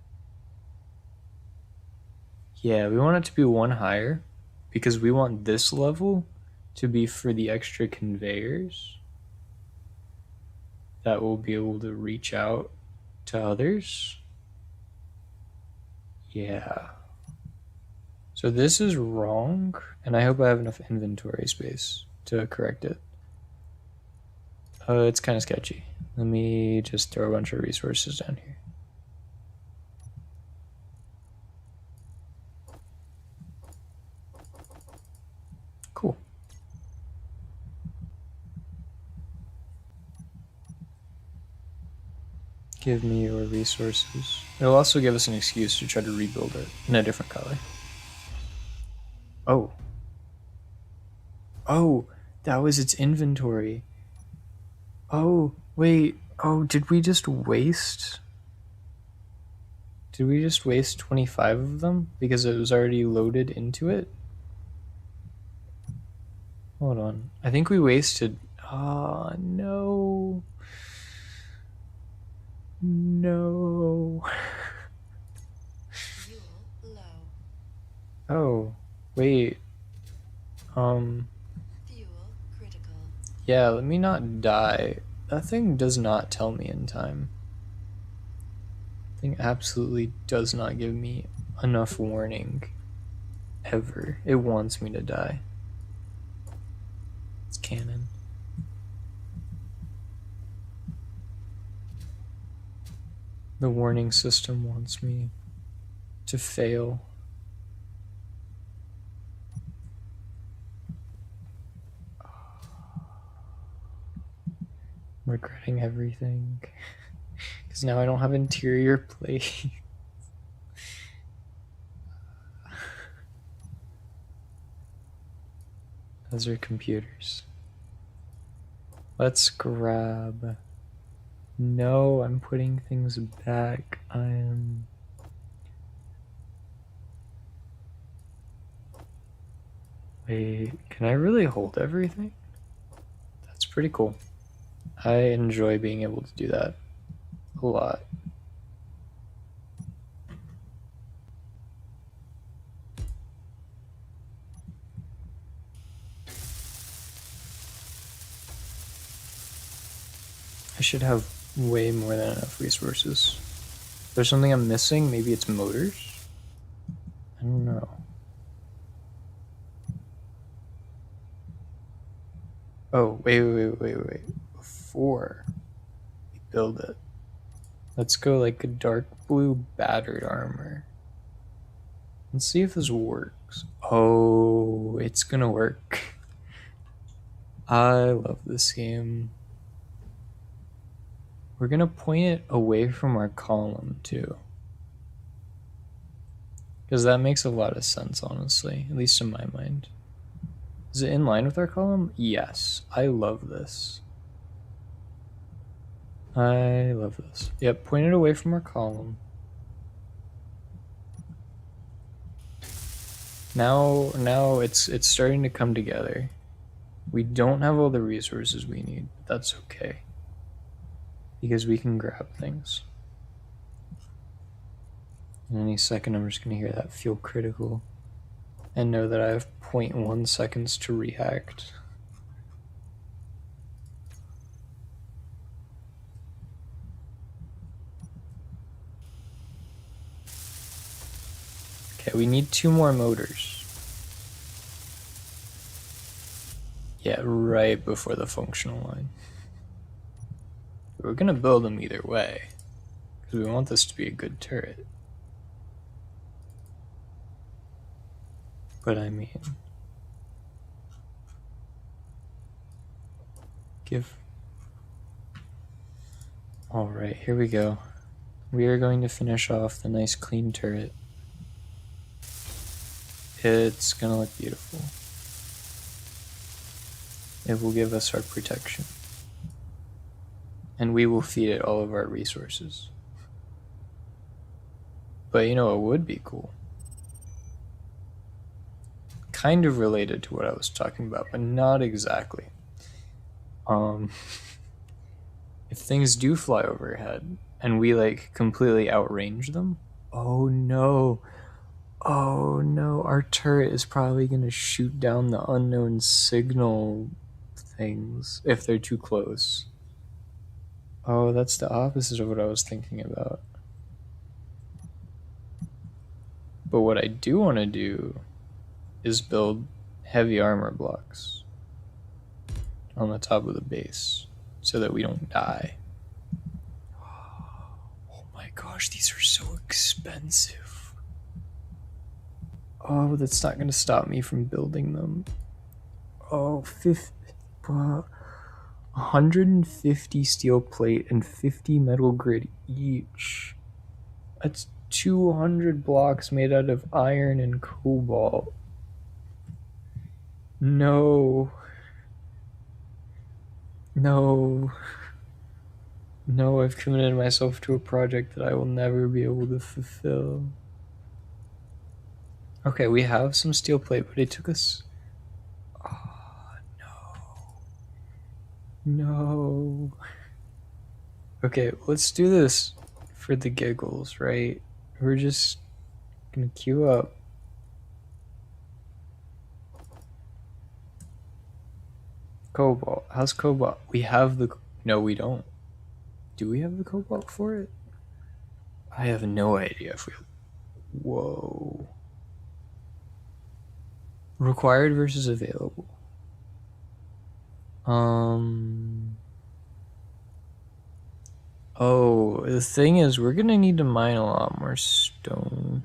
Yeah, we want it to be 1 higher because we want this level to be for the extra conveyors that will be able to reach out to others. Yeah. So this is wrong, and I hope I have enough inventory space to correct it. It's kind of sketchy. Let me just throw a bunch of resources down here. Cool. Give me your resources. It'll also give us an excuse to try to rebuild it in a different color. Oh. Oh, that was its inventory. Oh, wait. Oh, did we just waste? Did we just waste 25 of them because it was already loaded into it? Hold on. I think we wasted. Ah, no. No. Fuel low. Oh, wait. Fuel critical. Yeah, let me not die. That thing does not tell me in time. That thing absolutely does not give me enough warning. Ever. It wants me to die. It's canon. The warning system wants me to fail. I'm regretting everything. Because now I don't have interior plate. Those are computers. Let's grab. No, I'm putting things back. I am. Wait, can I really hold everything? That's pretty cool. I enjoy being able to do that a lot. I should have way more than enough resources. If there's something I'm missing, maybe it's motors? I don't know. Oh, wait. Before we build it, let's go like a dark blue battered armor. Let's see if this works. Oh, it's gonna work. I love this game. We're gonna point it away from our column too. Because that makes a lot of sense, honestly, at least in my mind. Is it in line with our column? Yes. I love this. I love this. Yep, point it away from our column. Now it's starting to come together. We don't have all the resources we need, but that's okay. Because we can grab things. In any second, I'm just going to hear that fuel critical and know that I have 0.1 seconds to react. Okay, we need 2 more motors. Yeah, right before the functional line. We're going to build them either way, because we want this to be a good turret. But I mean, give. Alright, here we go. We are going to finish off the nice clean turret. It's gonna look beautiful. It will give us our protection. And we will feed it all of our resources. But you know what would be cool? Kind of related to what I was talking about, but not exactly. If things do fly overhead and we like completely outrange them, oh no, our turret is probably gonna shoot down the unknown signal things if they're too close. Oh, that's the opposite of what I was thinking about. But what I do want to do is build heavy armor blocks on the top of the base. so that we don't die. Oh my gosh, these are so expensive. Oh, that's not going to stop me from building them. Oh, 150 steel plate and 50 metal grid each. That's 200 blocks made out of iron and cobalt. No. No. No, I've committed myself to a project that I will never be able to fulfill. Okay, we have some steel plate, but it took us. Oh, no. No. Okay, let's do this for the giggles, right? We're just gonna queue up. Cobalt. How's cobalt? We have the. No, we don't. Do we have the cobalt for it? I have no idea if we. Whoa. Required versus available. Oh, the thing is, we're gonna need to mine a lot more stone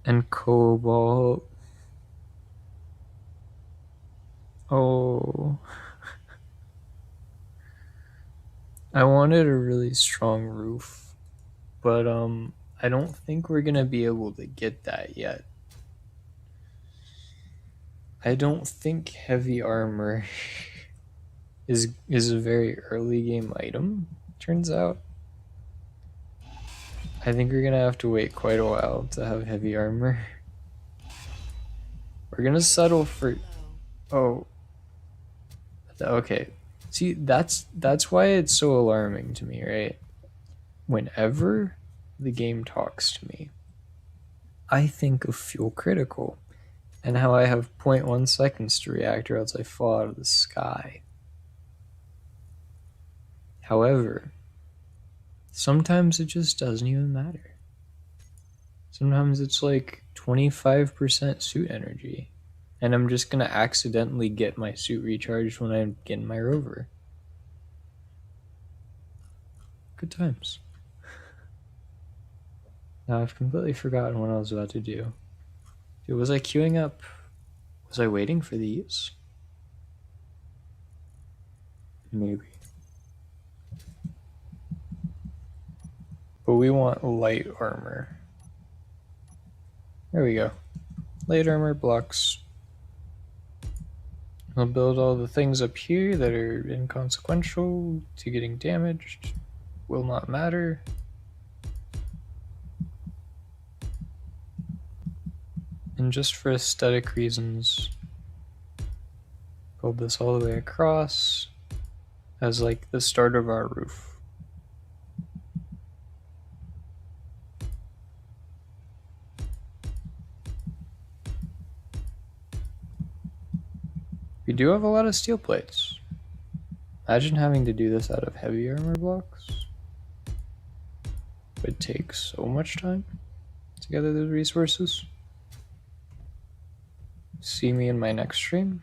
and cobalt. Oh, I wanted a really strong roof, but I don't think we're gonna be able to get that yet. I don't think heavy armor is a very early game item. Turns out. I think we're gonna have to wait quite a while to have heavy armor. We're gonna settle for. Oh. Okay. See, that's why it's so alarming to me, right? Whenever the game talks to me, I think of fuel critical and how I have 0.1 seconds to react or else I fall out of the sky. However, sometimes it just doesn't even matter. Sometimes it's like 25% suit energy, and I'm just gonna accidentally get my suit recharged when I get in my rover. Good times. Now I've completely forgotten what I was about to do. Dude, was I queuing up? Was I waiting for these? Maybe. But we want light armor. There we go. Light armor blocks. I'll build all the things up here that are inconsequential to getting damaged. Will not matter. And just for aesthetic reasons, build this all the way across as like the start of our roof. We do have a lot of steel plates. Imagine having to do this out of heavy armor blocks. It would take so much time to gather those resources. See me in my next stream.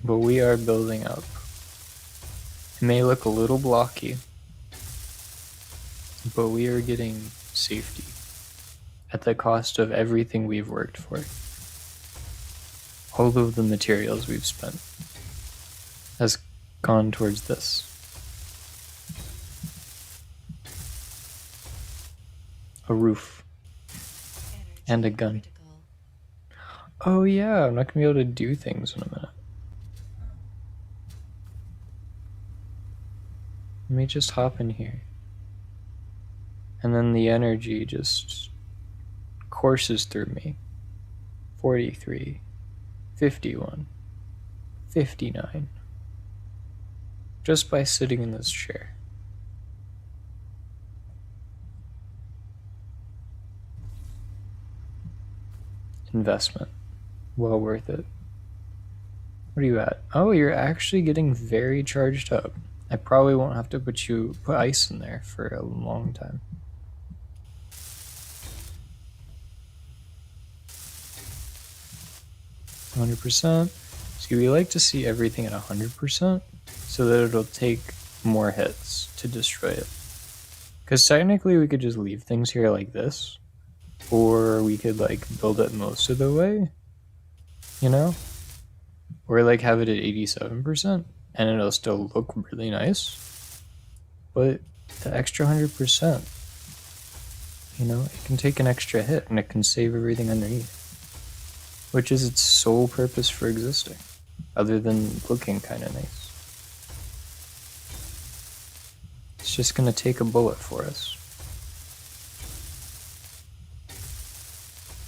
But we are building up. It may look a little blocky, but we are getting safety at the cost of everything we've worked for. All of the materials we've spent has gone towards this. A roof and a gun. Oh yeah, I'm not gonna be able to do things in a minute. Let me just hop in here. And then the energy just courses through me. 43, 51, 59. Just by sitting in this chair. Investment. Well worth it. What are you at? Oh, you're actually getting very charged up. I probably won't have to put ice in there for a long time. 100%. See, we like to see everything at 100% so that it'll take more hits to destroy it. Because technically we could just leave things here like this, or we could like build it most of the way, you know? Or like have it at 87% and it'll still look really nice. But the extra 100%, you know, it can take an extra hit and it can save everything underneath, which is its sole purpose for existing, other than looking kind of nice. It's just gonna take a bullet for us.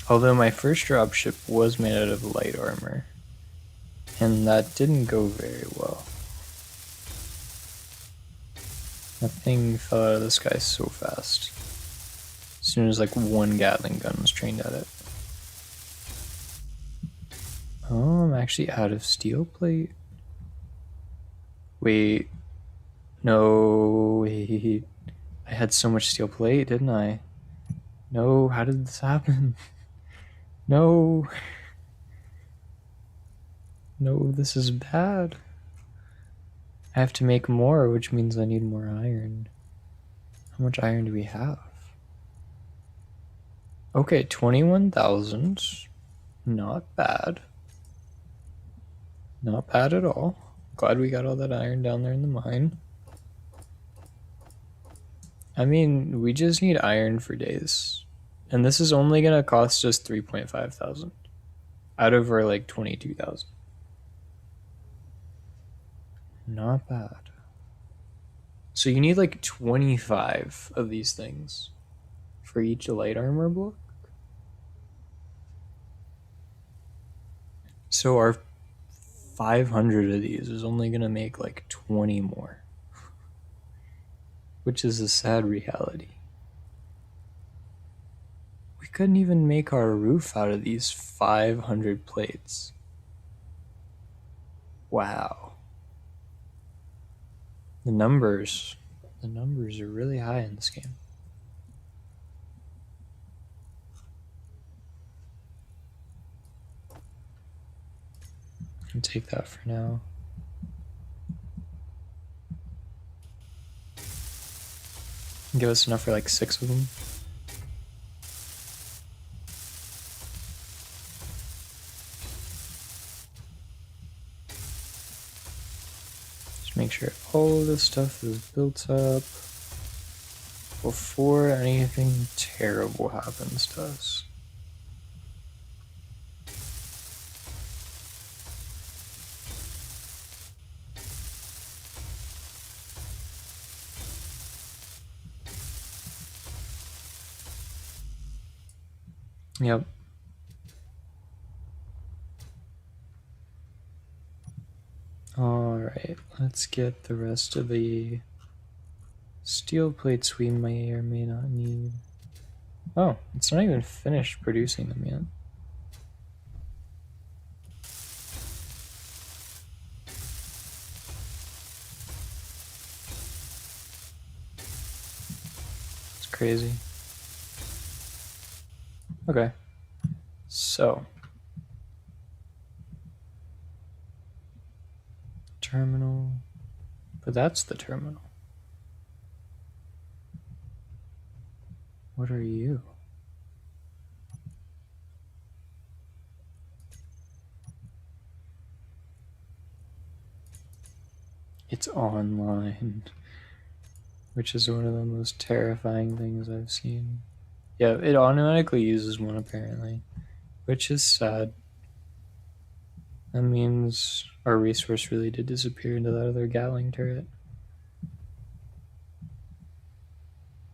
Although my first dropship was made out of light armor, and that didn't go very well. That thing fell out of the sky so fast. As soon as like one Gatling gun was trained at it. Oh, I'm actually out of steel plate. Wait. No, wait. I had so much steel plate, didn't I? No, how did this happen? No. No, this is bad. I have to make more, which means I need more iron. How much iron do we have? Okay, 21,000. Not bad. Not bad at all. Glad we got all that iron down there in the mine. I mean, we just need iron for days. And this is only going to cost us 3.5 thousand out of our like 22,000. Not bad. So you need like 25 of these things for each light armor block. So our 500 of these is only going to make like 20 more, which is a sad reality. We couldn't even make our roof out of these 500 plates. Wow. The numbers are really high in this game. I'll take that for now. Give us enough for like 6 of them. Just make sure all this stuff is built up before anything terrible happens to us. Yep. Alright, let's get the rest of the steel plates we may or may not need. Oh, it's not even finished producing them yet. It's crazy. Okay. So. Terminal. But that's the terminal. What are you? It's online, which is one of the most terrifying things I've seen. Yeah, it automatically uses one apparently, which is sad. That means our resource really did disappear into that other Gatling turret.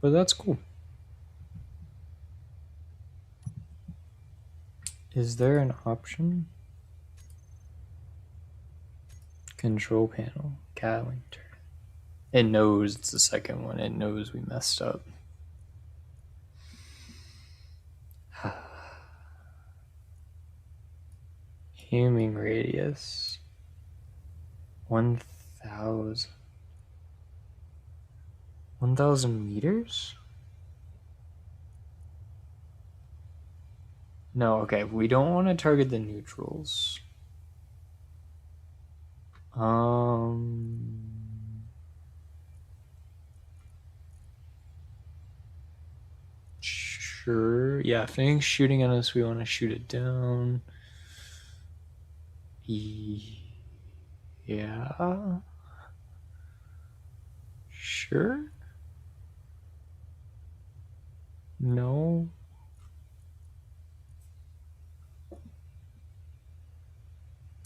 But that's cool. Is there an option? Control panel, Gatling turret. It knows it's the second one. It knows we messed up. Aiming radius. 1,000. 1,000 meters? No, okay, we don't want to target the neutrals. Sure. Yeah, if anything's shooting at us, we want to shoot it down. Yeah. Sure. No.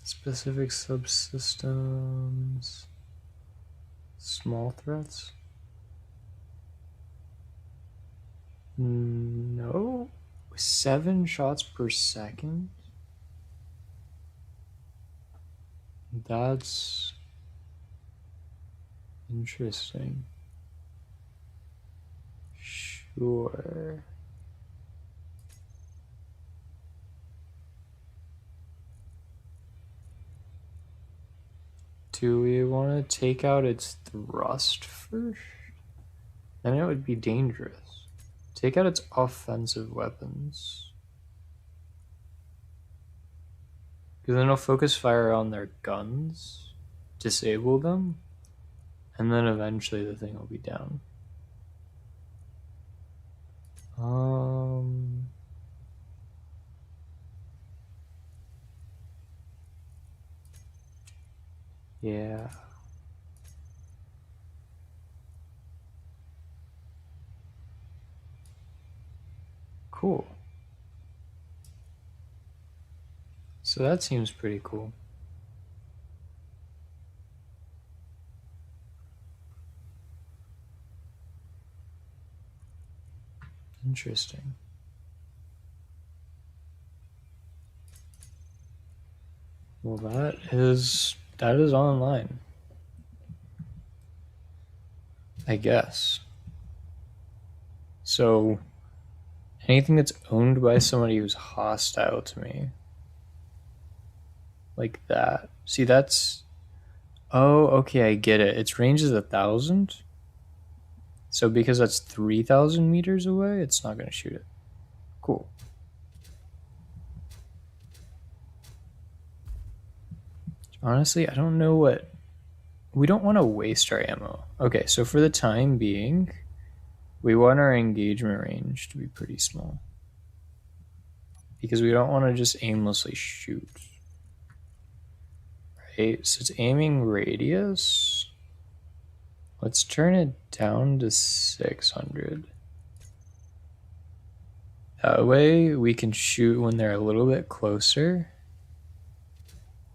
Specific subsystems. Small threats? No. 7 shots per second? That's interesting. Sure. Do we want to take out its thrust first? Then it would be dangerous. Take out its offensive weapons. Because then it'll focus fire on their guns, disable them, and then eventually the thing will be down. Yeah. Cool. So that seems pretty cool. Interesting. Well, that is online, I guess. So anything that's owned by somebody who's hostile to me, like that. See, that's. Oh, okay, I get it. Its range is 1,000. So because that's 3,000 meters away, it's not going to shoot it. Cool. Honestly, I don't know what. We don't want to waste our ammo. Okay, so for the time being, we want our engagement range to be pretty small. Because we don't want to just aimlessly shoot. Right? So it's aiming radius. Let's turn it down to 600. That way we can shoot when they're a little bit closer.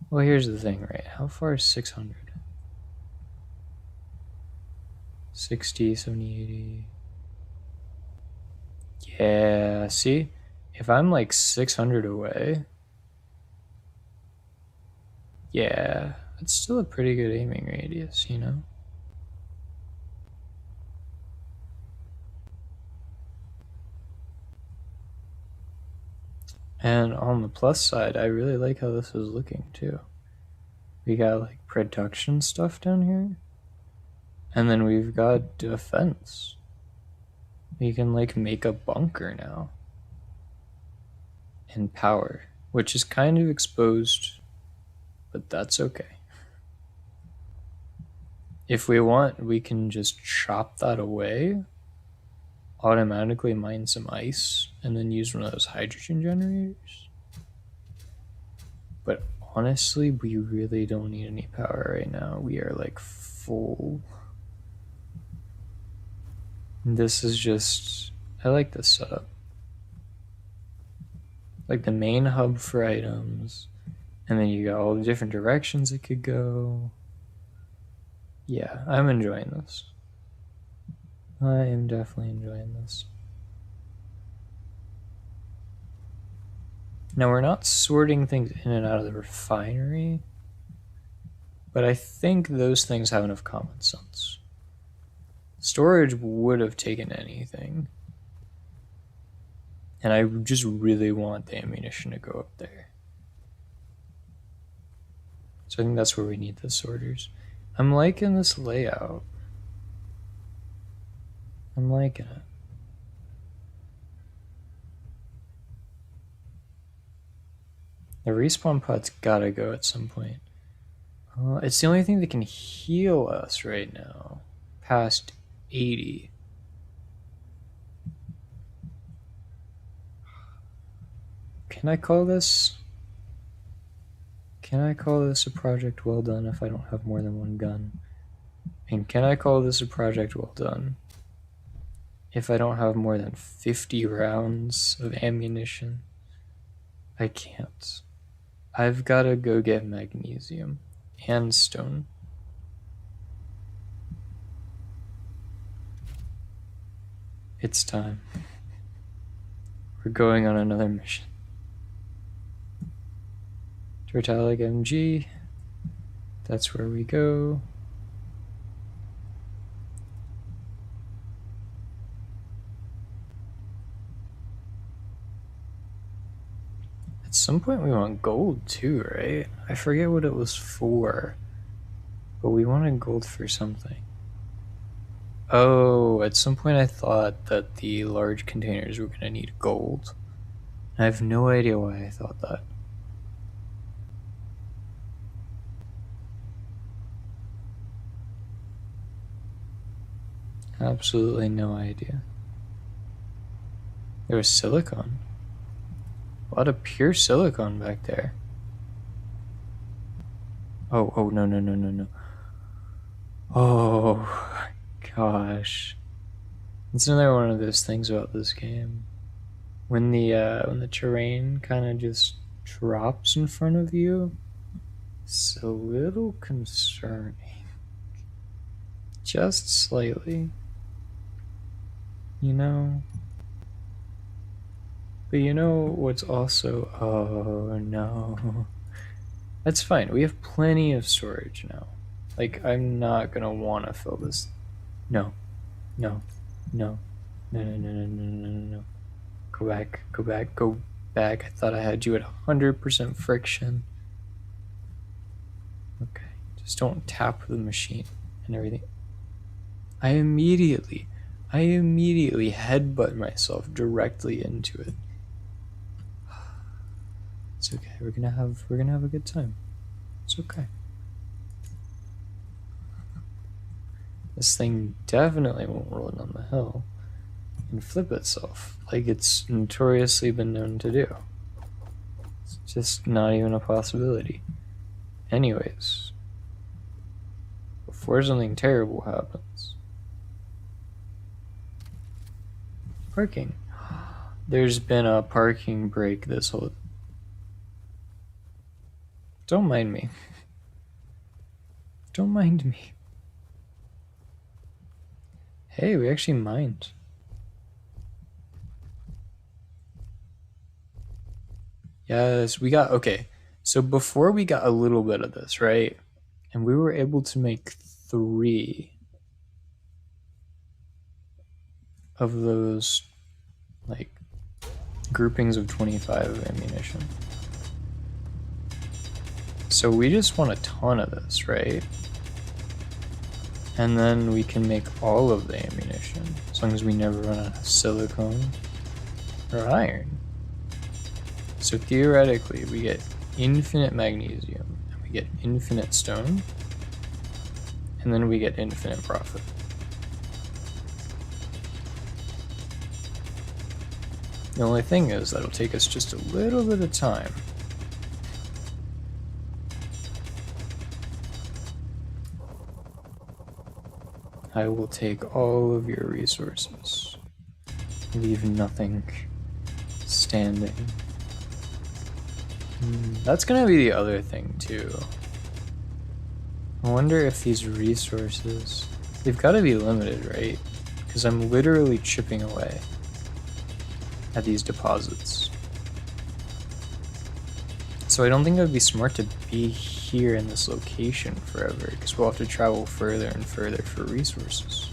Well, here's the thing, right? How far is 600? 60, 70, 80. Yeah, see? If I'm like 600 away, yeah, it's still a pretty good aiming radius, you know? And on the plus side, I really like how this is looking too. We got like production stuff down here. And then we've got defense. We can like make a bunker now. And power, which is kind of exposed, but that's okay. If we want, we can just chop that away, automatically mine some ice, and then use one of those hydrogen generators. But honestly, we really don't need any power right now. We are like full. This is just, I like this setup. Like the main hub for items, and then you got all the different directions it could go. Yeah, I'm enjoying this. I am definitely enjoying this. Now, we're not sorting things in and out of the refinery, but I think those things have enough common sense. Storage would have taken anything. And I just really want the ammunition to go up there. So So I think that's where we need the sorters. I'm liking this layout. I'm liking it. The respawn pod's gotta go at some point. It's the only thing that can heal us right now. Past 80. Can I call this a project well done if I don't have more than one gun? And can I call this a project well done if I don't have more than 50 rounds of ammunition? I can't. I've gotta go get magnesium and stone. It's time. We're going on another mission. Tortalic MG. That's where we go. At some point we want gold too, right? I forget what it was for, but we wanted gold for something. Oh, at some point I thought that the large containers were going to need gold. I have no idea why I thought that. Absolutely no idea. There was silicon. A lot of pure silicon back there. Oh, no. Oh, gosh. It's another one of those things about this game. When the terrain kind of just drops in front of you, it's a little concerning. Just slightly. You know? But you know what's also... Oh, no. That's fine. We have plenty of storage now. Like, I'm not gonna want to fill this. No. No. No. No. Go back. I thought I had you at 100% friction. Okay. Just don't tap the machine and everything. I immediately headbutt myself directly into it. It's okay. We're gonna have a good time. It's okay. This thing definitely won't roll down the hill and flip itself like it's notoriously been known to do. It's just not even a possibility. Anyways, before something terrible happens. Parking. There's been a parking brake this whole... Don't mind me. Don't mind me. Hey, we actually mined. Yes, we got... Okay, so before we got a little bit of this, right? And we were able to make 3 of those, like, groupings of 25 of ammunition. So we just want a ton of this, right? And then we can make all of the ammunition, as long as we never run out of silicone or iron. So theoretically, we get infinite magnesium, and we get infinite stone, and then we get infinite profit. The only thing is that'll take us just a little bit of time. I will take all of your resources. Leave nothing standing. That's gonna be the other thing too. I wonder if these resources... They've gotta be limited, right? Because I'm literally chipping away at these deposits. So I don't think it would be smart to be here in this location forever, because we'll have to travel further and further for resources.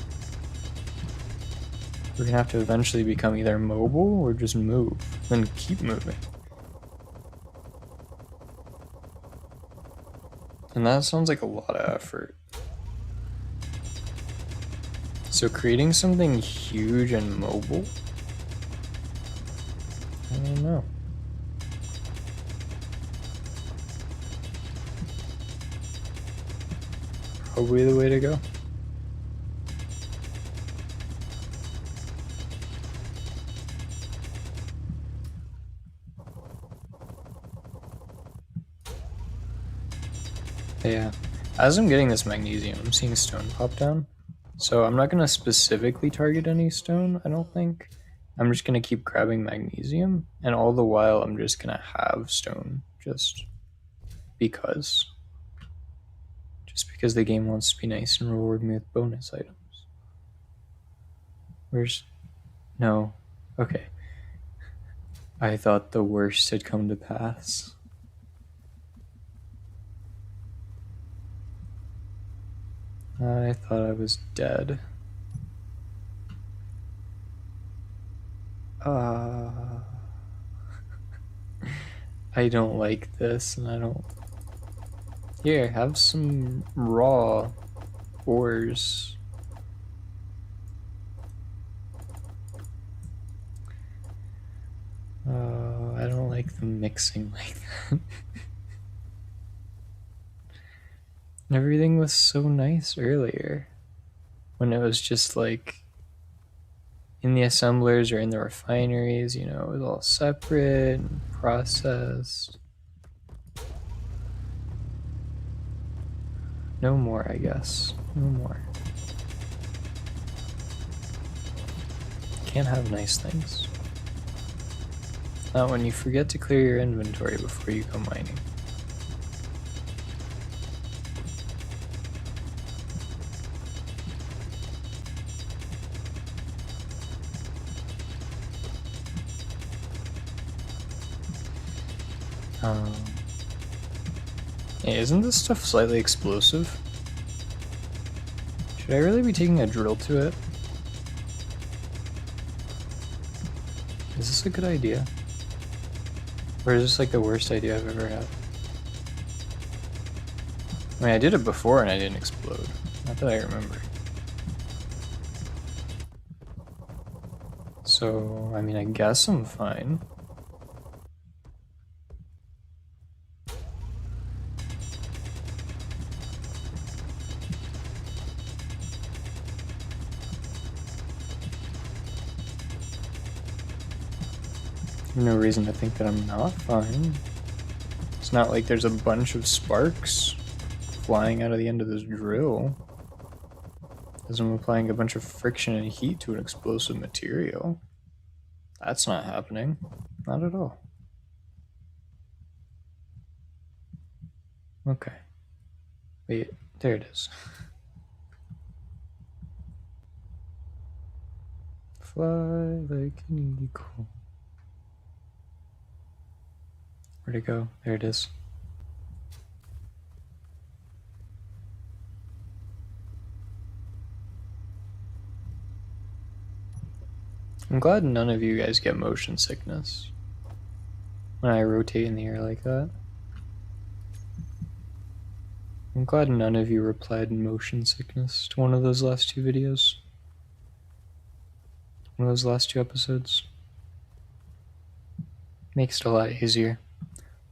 We're gonna have to eventually become either mobile or just move, then keep moving. And that sounds like a lot of effort. So creating something huge and mobile? I don't know. Probably the way to go. Yeah. As I'm getting this magnesium, I'm seeing stone pop down. So I'm not going to specifically target any stone, I don't think. I'm just going to keep grabbing magnesium, and all the while I'm just going to have stone, just because. Just because the game wants to be nice and reward me with bonus items. Where's... No. Okay. I thought the worst had come to pass. I thought I was dead. I don't like this, and I don't... Here, have some raw ores. I don't like them mixing like that. Everything was so nice earlier, when it was just like in the assemblers or in the refineries, you know, it was all separate and processed. No more, I guess. No more. Can't have nice things. Not when you forget to clear your inventory before you go mining. Hey, isn't this stuff slightly explosive? Should I really be taking a drill to it? Is this a good idea? Or is this like the worst idea I've ever had? I mean, I did it before and I didn't explode. Not that I remember. So, I mean, I guess I'm fine. No reason to think that I'm not fine. It's not like there's a bunch of sparks flying out of the end of this drill. As I'm applying a bunch of friction and heat to an explosive material. That's not happening. Not at all. Okay. Wait, there it is. Fly like an eagle. Where'd it go? There it is. I'm glad none of you guys get motion sickness when I rotate in the air like that. I'm glad none of you replied in motion sickness to one of those last two videos. One of those last two episodes. Makes it a lot easier.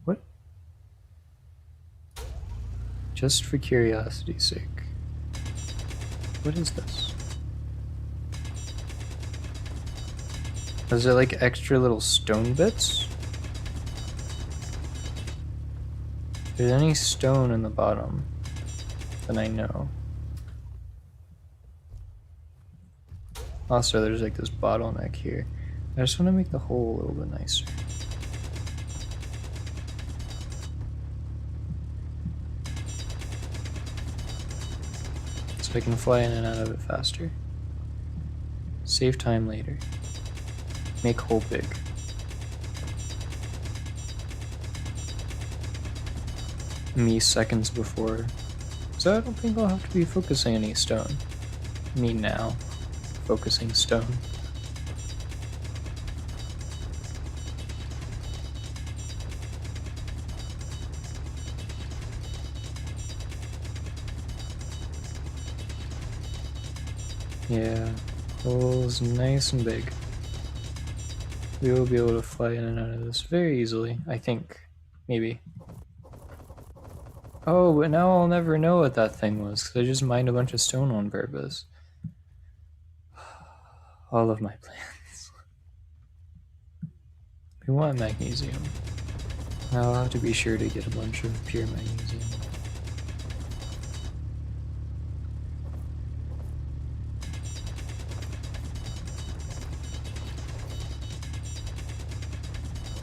What? Just for curiosity's sake. What is this? Is it like extra little stone bits? If there's any stone in the bottom, then I know. Also, there's like this bottleneck here. I just want to make the hole a little bit nicer. So I can fly in and out of it faster. Save time later. Make hole big. Me seconds before. So I don't think I'll have to be focusing any stone. Me now. Focusing stone. Yeah, hole's nice and big. We will be able to fly in and out of this very easily, I think. Maybe. Oh, but now I'll never know what that thing was, because I just mined a bunch of stone on purpose. All of my plans. We want magnesium. Now I'll have to be sure to get a bunch of pure magnesium.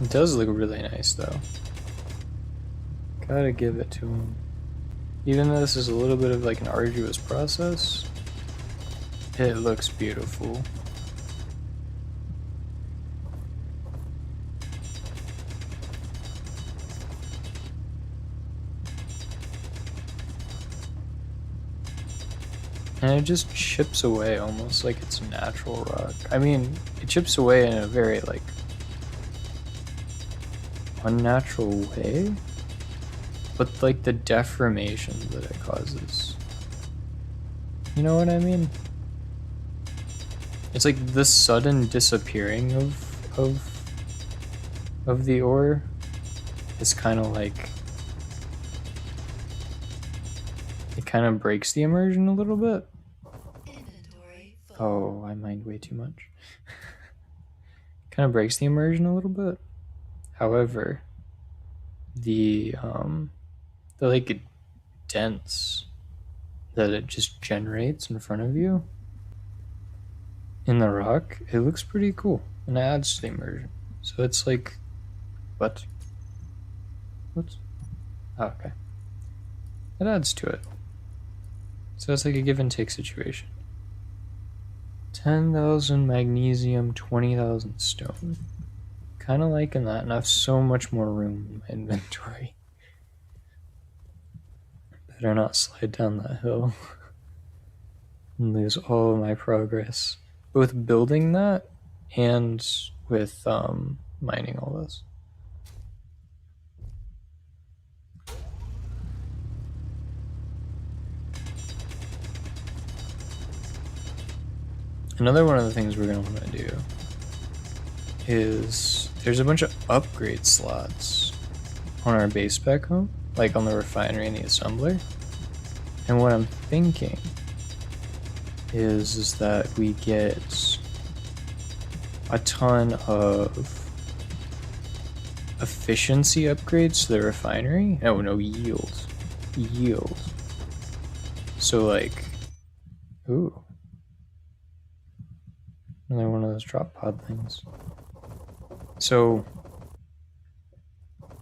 It does look really nice, though. Gotta give it to him. Even though this is a little bit of like an arduous process, it looks beautiful. And it just chips away almost like it's natural rock. I mean, it chips away in a very like unnatural way, but like the deformation that it causes. You know what I mean? It's like the sudden disappearing of the ore is kind of like it kind of breaks the immersion a little bit. Inventory full. Oh, I mined way too much. Kind of breaks the immersion a little bit. However, the like dents that it just generates in front of you in the rock, it looks pretty cool and it adds to the immersion. So it's like, what? Whoops. Oh, okay. It adds to it. So it's like a give and take situation. 10,000 magnesium, 20,000 stone. Kind of liking that, and I have so much more room in my inventory. Better not slide down that hill and lose all of my progress, both building that and with mining all this. Another one of the things we're going to want to do is there's a bunch of upgrade slots on our base back home, like on the refinery and the assembler. And what I'm thinking is that we get a ton of efficiency upgrades to the refinery. Oh no, yield. Yield. So like, ooh. Another one of those drop pod things. So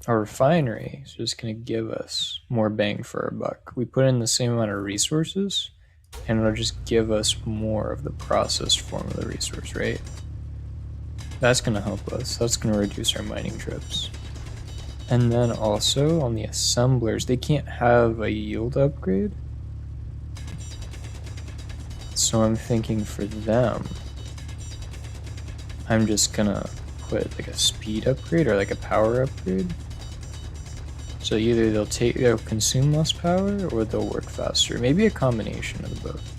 our refinery is just going to give us more bang for our buck. We put in the same amount of resources, and it'll just give us more of the processed form of the resource, right? That's going to help us. That's going to reduce our mining trips. And then also on the assemblers, they can't have a yield upgrade. So I'm thinking for them, I'm just gonna put like a speed upgrade or like a power upgrade. So either they'll consume less power or they'll work faster. Maybe a combination of the both.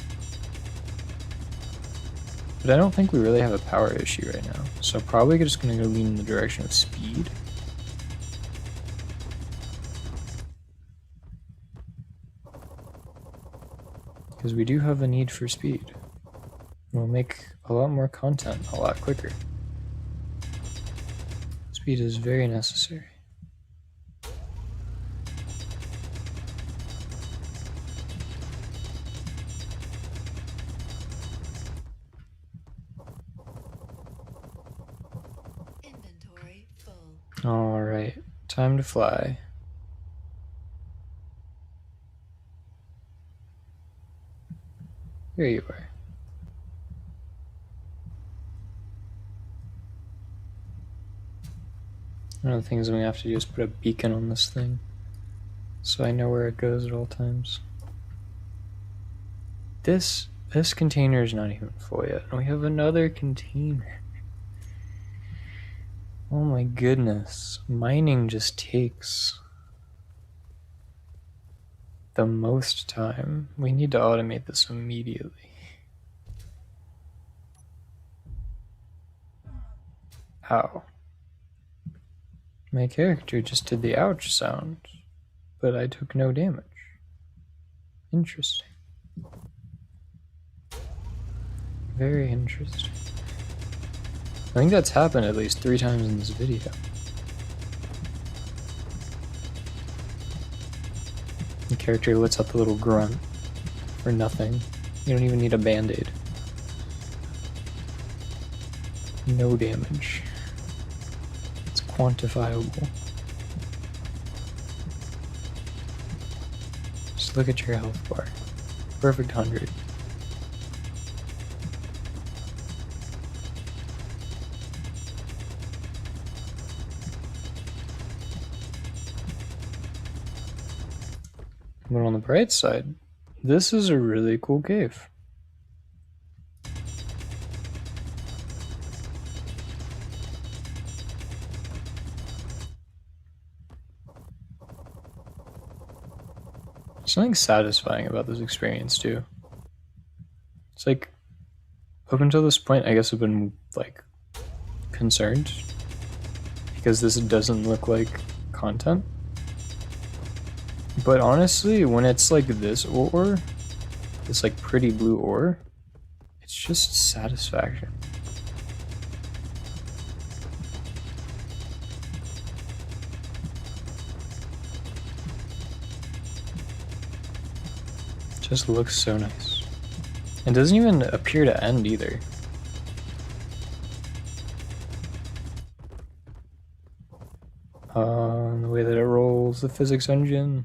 But I don't think we really have a power issue right now. So probably just gonna go lean in the direction of speed. Because we do have a need for speed. We'll make a lot more content a lot quicker. Speed is very necessary. Inventory full. Alright, time to fly. Here you are. One of the things I'm gonna have to do is put a beacon on this thing so I know where it goes at all times. This container is not even full yet, and we have another container. Oh my goodness, mining just takes the most time. We need to automate this immediately. Ow. My character just did the ouch sound, but I took no damage. Interesting. Very interesting. I think that's happened at least 3 times in this video. The character lets out the little grunt for nothing. You don't even need a band-aid. No damage. It's quantifiable. Just look at your health bar. Perfect 100. But on the bright side, this is a really cool cave. Something satisfying about this experience too. It's like, up until this point, I guess I've been like concerned because this doesn't look like content. But honestly, when it's like this ore, this like pretty blue ore, it's just satisfaction. It just looks so nice. It doesn't even appear to end either. The way that it rolls, the physics engine.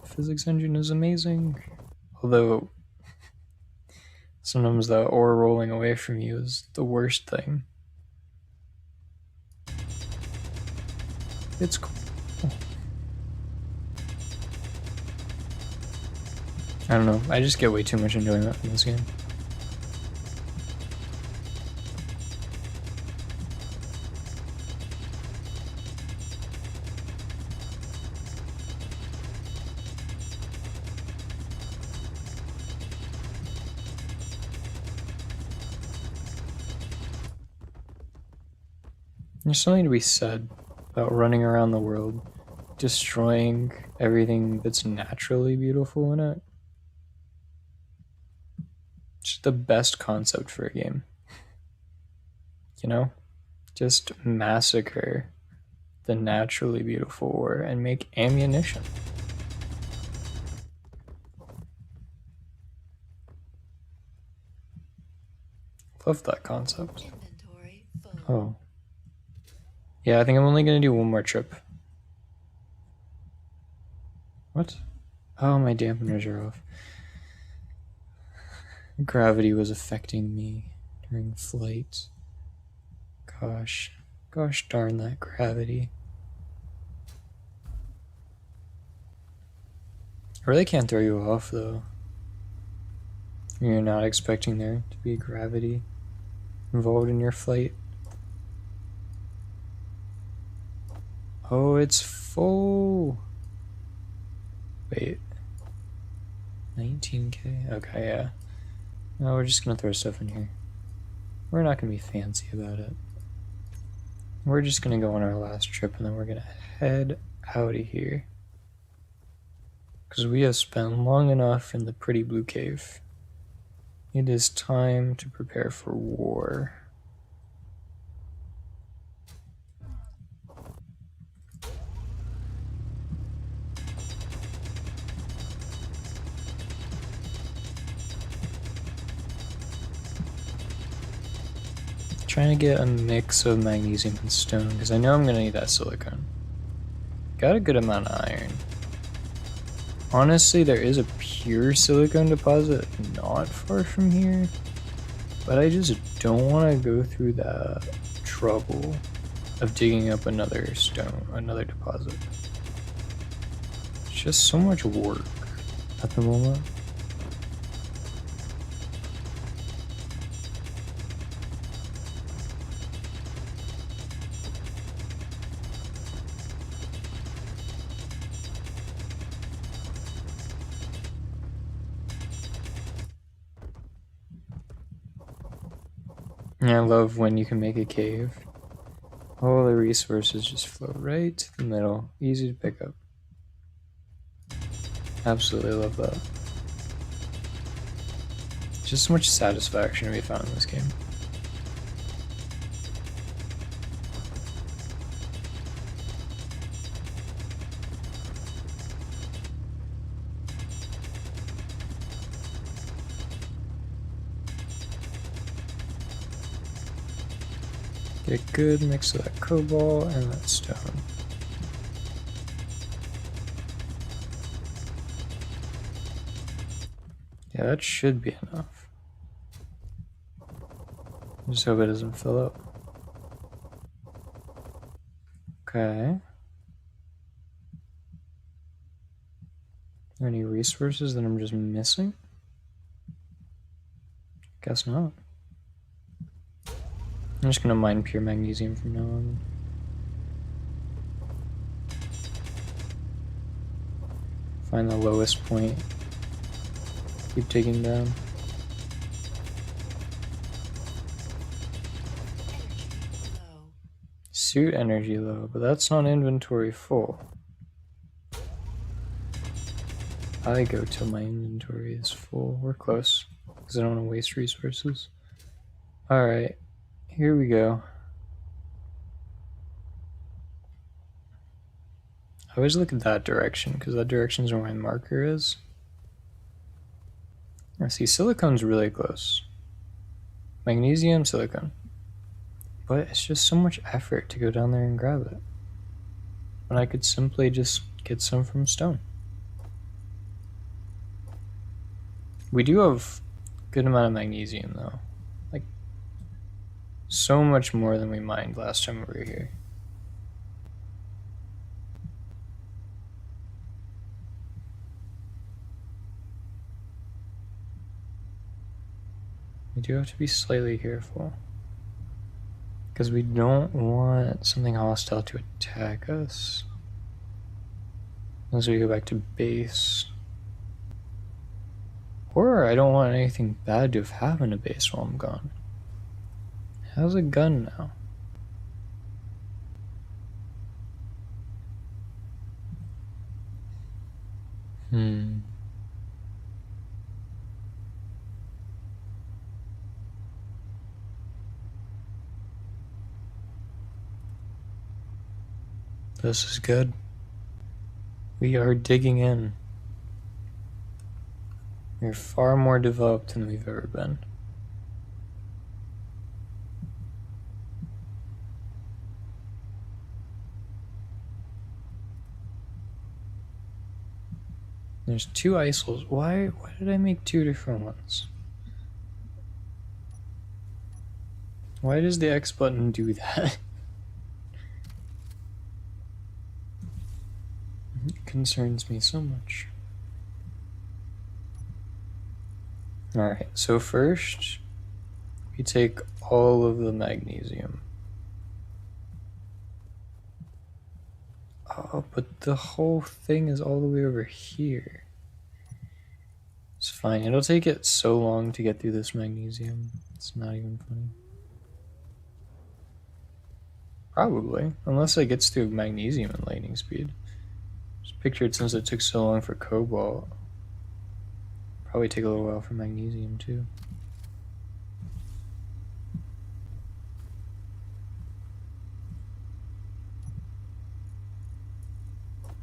The physics engine is amazing. Although, sometimes the ore rolling away from you is the worst thing. It's cool. I don't know, I just get way too much enjoyment from this game. There's something to be said about running around the world, destroying everything that's naturally beautiful in it. It's the best concept for a game. You know? Just massacre the naturally beautiful ore and make ammunition. Love that concept. Inventory full. Oh. Yeah, I think I'm only gonna do one more trip. What? Oh, my dampeners are off. Gravity was affecting me during flight. Gosh darn that gravity. I really can't throw you off though. You're not expecting there to be gravity involved in your flight. Oh, it's full. Wait. 19k? Okay, yeah. No, we're just gonna throw stuff in here. We're not gonna be fancy about it. We're just gonna go on our last trip and then we're gonna head out of here. Because we have spent long enough in the pretty blue cave. It is time to prepare for war. Trying to get a mix of magnesium and stone because I know I'm gonna need that silicone. Got a good amount of iron. Honestly, there is a pure silicone deposit not far from here, but I just don't want to go through the trouble of digging up another deposit. It's just so much work at the moment. Yeah, I love when you can make a cave All the resources just flow right to the middle. Easy to pick up. Absolutely love that. Just so much satisfaction to be found in this game. Get a good mix of that cobalt and that stone. Yeah, that should be enough. Just hope it doesn't fill up. Okay. Are there any resources that I'm just missing? Guess not. I'm just gonna mine pure magnesium from now on. Find the lowest point. Keep digging down. Energy low. Suit energy low, but that's not inventory full. I go till my inventory is full. We're close, because I don't want to waste resources. Alright, here we go. I always look at that direction, because that direction is where my marker is. I see silicone's really close. Magnesium, silicone. But it's just so much effort to go down there and grab it. When I could simply just get some from stone. We do have a good amount of magnesium though. Like, so much more than we mined last time we were here. We do have to be slightly careful. Because we don't want something hostile to attack us. As we go back to base. Or I don't want anything bad to have happened to base while I'm gone. How's a gun now? This is good. We are digging in. We're far more developed than we've ever been. There's 2 isolates. Why did I make 2 different ones? Why does the X button do that? It concerns me so much. Alright, so first, we take all of the magnesium. Oh, but the whole thing is all the way over here. It's fine. It'll take it so long to get through this magnesium. It's not even funny. Probably. Unless it gets through magnesium and lightning speed. Just picture it since it took so long for cobalt. Probably take a little while for magnesium too.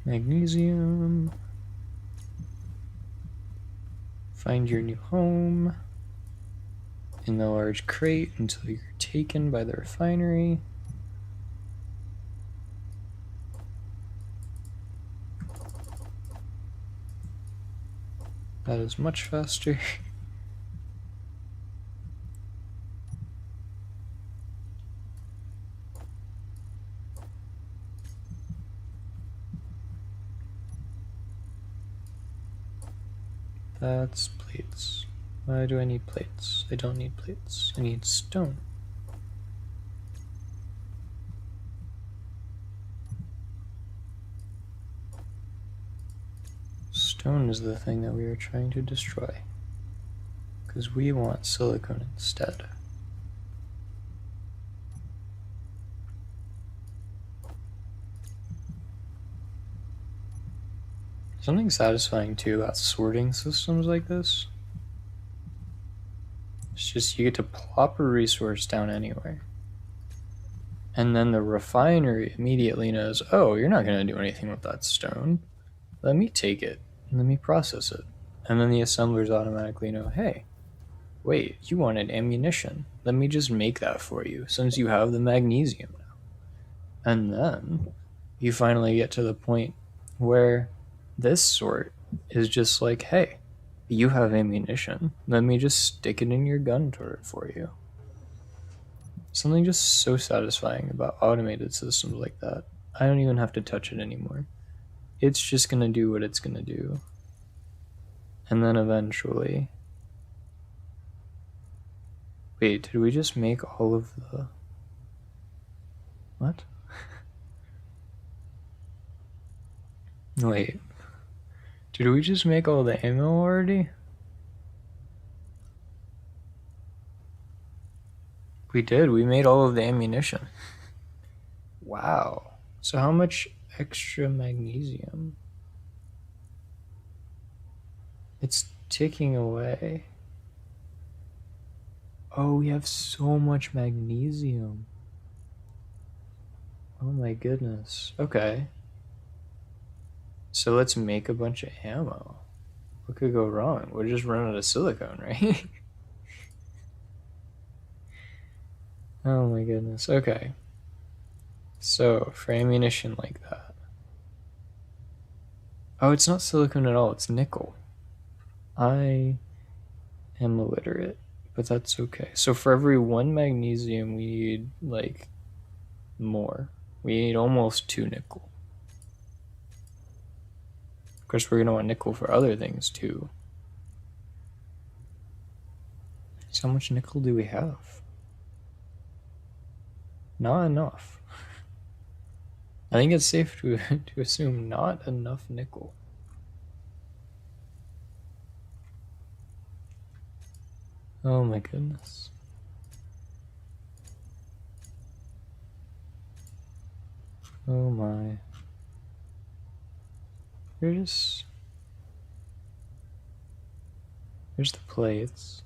Magnesium. Find your new home in the large crate until you're taken by the refinery. That is much faster. That's plates. Why do I need plates? I don't need plates. I need stone. Stone is the thing that we are trying to destroy. Because we want silicone instead. Something satisfying too about sorting systems like this. It's just you get to plop a resource down anywhere. And then the refinery immediately knows, oh, you're not going to do anything with that stone. Let me take it. Let me process it. And then the assemblers automatically know, hey, wait, you wanted ammunition. Let me just make that for you since you have the magnesium now. And then you finally get to the point where this sort is just like, hey, you have ammunition. Let me just stick it in your gun turret for you. Something just so satisfying about automated systems like that. I don't even have to touch it anymore. It's just going to do what it's going to do. And then eventually. Wait, did we just make all of the. What? Wait. Did we just make all the ammo already? We did. We made all of the ammunition. Wow. So how much extra magnesium? It's ticking away. Oh, we have so much magnesium. Oh my goodness. Okay. So let's make a bunch of ammo. What could go wrong? We'll just run out of silicone, right? Oh my goodness. Okay. So for ammunition like that. Oh, it's not silicone at all. It's nickel. I am illiterate, but that's okay. So for every one magnesium, we need like more. We need almost 2 nickel. Of course, we're going to want nickel for other things too. So how much nickel do we have? Not enough. I think it's safe to assume not enough nickel. Oh my goodness. Oh my. There's the plates.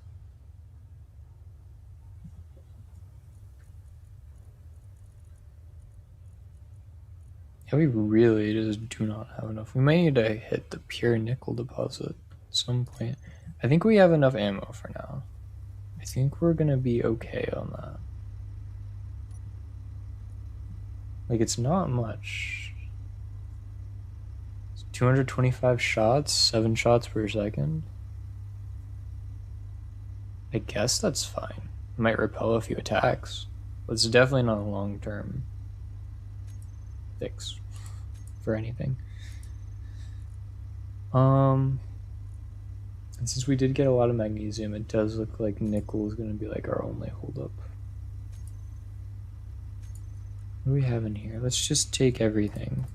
Yeah, we really just do not have enough. We might need to hit the pure nickel deposit at some point. I think we have enough ammo for now. I think we're gonna be okay on that. Like, it's not much. It's 225 shots, 7 shots per second. I guess that's fine. It might repel a few attacks, but it's definitely not a long-term fix for anything. And since we did get a lot of magnesium, it does look like nickel is going to be like our only holdup. What do we have in here? Let's just take everything.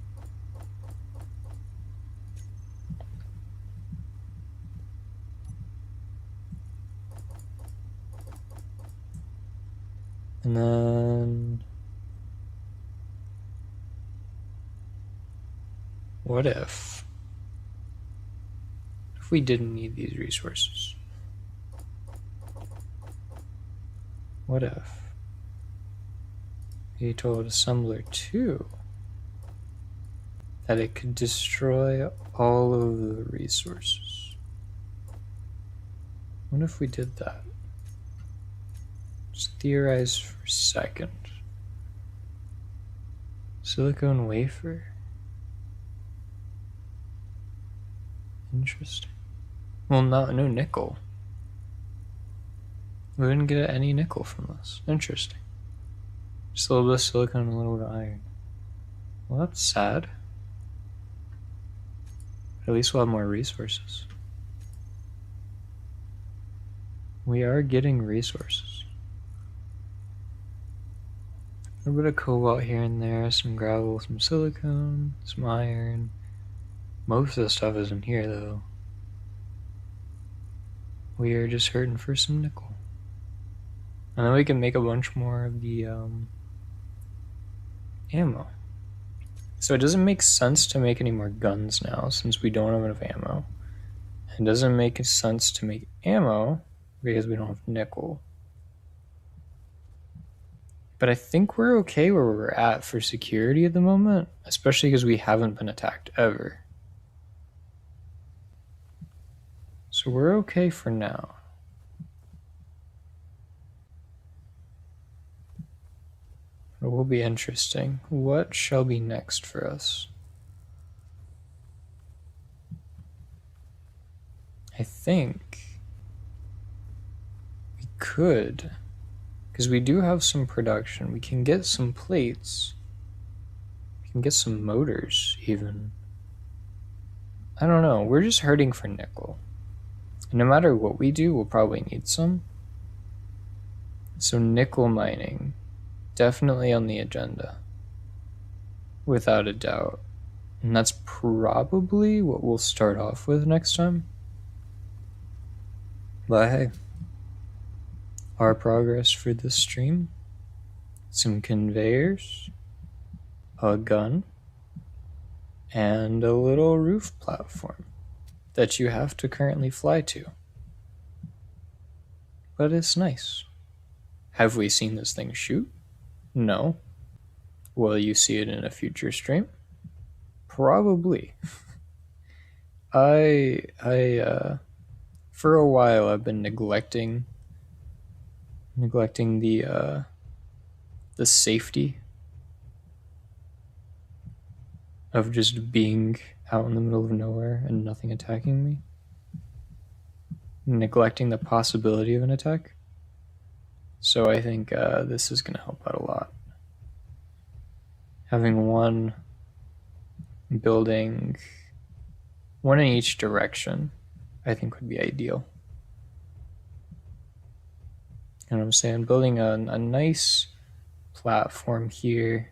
And then what if we didn't need these resources? What if we told Assembler 2 that it could destroy all of the resources? What if we did that? Just theorize for a second. Silicone wafer? Interesting. Well, no nickel. We didn't get any nickel from this. Interesting. Just a little bit of silicone and a little bit of iron. Well, that's sad. At least we'll have more resources. We are getting resources. A little bit of cobalt here and there, some gravel, some silicone, some iron. Most of the stuff isn't here though. We are just hurting for some nickel. And then we can make a bunch more of the ammo. So it doesn't make sense to make any more guns now since we don't have enough ammo. It doesn't make sense to make ammo because we don't have nickel. But I think we're okay where we're at for security at the moment, especially because we haven't been attacked ever. So we're okay for now. It will be interesting. What shall be next for us? I think we could, because we do have some production. We can get some plates. We can get some motors, even. I don't know. We're just hurting for nickel. And no matter what we do, we'll probably need some. So nickel mining, definitely on the agenda. Without a doubt. And that's probably what we'll start off with next time. But hey, our progress for this stream, some conveyors, a gun, and a little roof platform that you have to currently fly to. But it's nice. Have we seen this thing shoot? No. Will you see it in a future stream? Probably. For a while I've been neglecting the safety of just being out in the middle of nowhere and nothing attacking me. Neglecting the possibility of an attack. So I think this is going to help out a lot. Having one building, one in each direction, I think would be ideal. You know what I'm saying? Building a nice platform here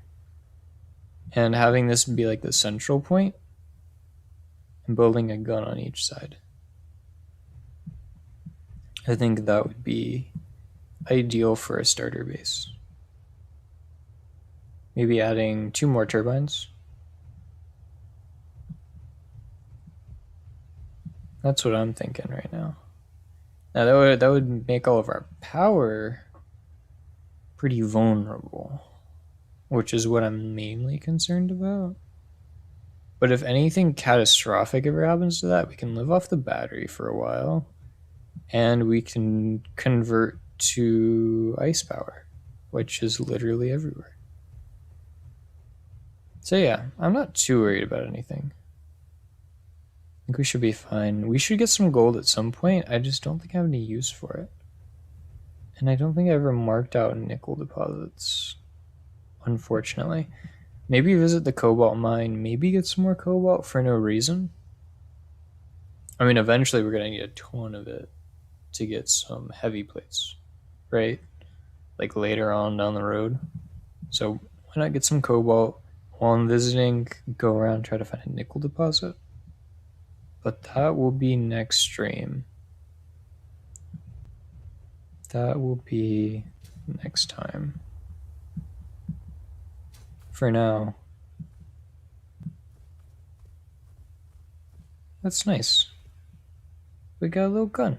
and having this be like the central point and building a gun on each side. I think that would be ideal for a starter base. Maybe adding 2 more turbines. That's what I'm thinking right now. Now that would make all of our power pretty vulnerable, which is what I'm mainly concerned about. But if anything catastrophic ever happens to that, we can live off the battery for a while, and we can convert to ice power, which is literally everywhere. So yeah, I'm not too worried about anything. I think we should be fine. We should get some gold at some point. I just don't think I have any use for it. And I don't think I ever marked out nickel deposits, unfortunately. Maybe visit the cobalt mine, maybe get some more cobalt for no reason. I mean, eventually we're going to need a ton of it to get some heavy plates, right? Like later on down the road. So why not get some cobalt? While I'm visiting, go around, try to find a nickel deposit. But that will be next stream. That will be next time. For now, that's nice. We got a little gun.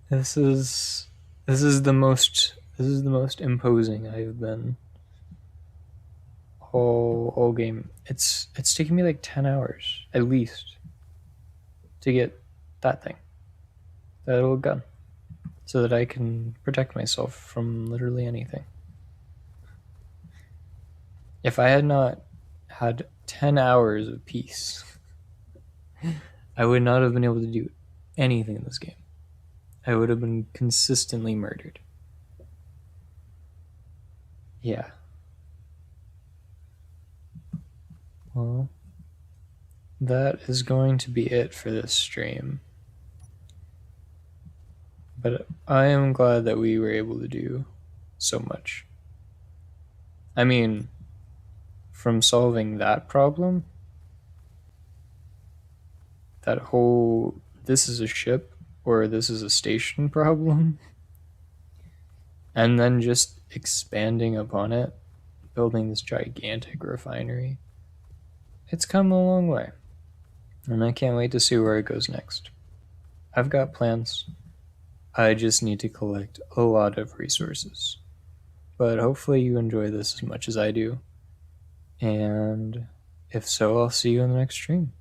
This is the most imposing I've been all game. It's taken me like 10 hours at least to get that thing, that little gun, so that I can protect myself from literally anything. If I had not had 10 hours of peace, I would not have been able to do anything in this game. I would have been consistently murdered. Yeah. Well, that is going to be it for this stream. But I am glad that we were able to do so much. I mean, from solving that problem, that whole this is a ship or this is a station problem, and then just expanding upon it, building this gigantic refinery. It's come a long way, and I can't wait to see where it goes next. I've got plans. I just need to collect a lot of resources. But hopefully, you enjoy this as much as I do. And if so, I'll see you in the next stream.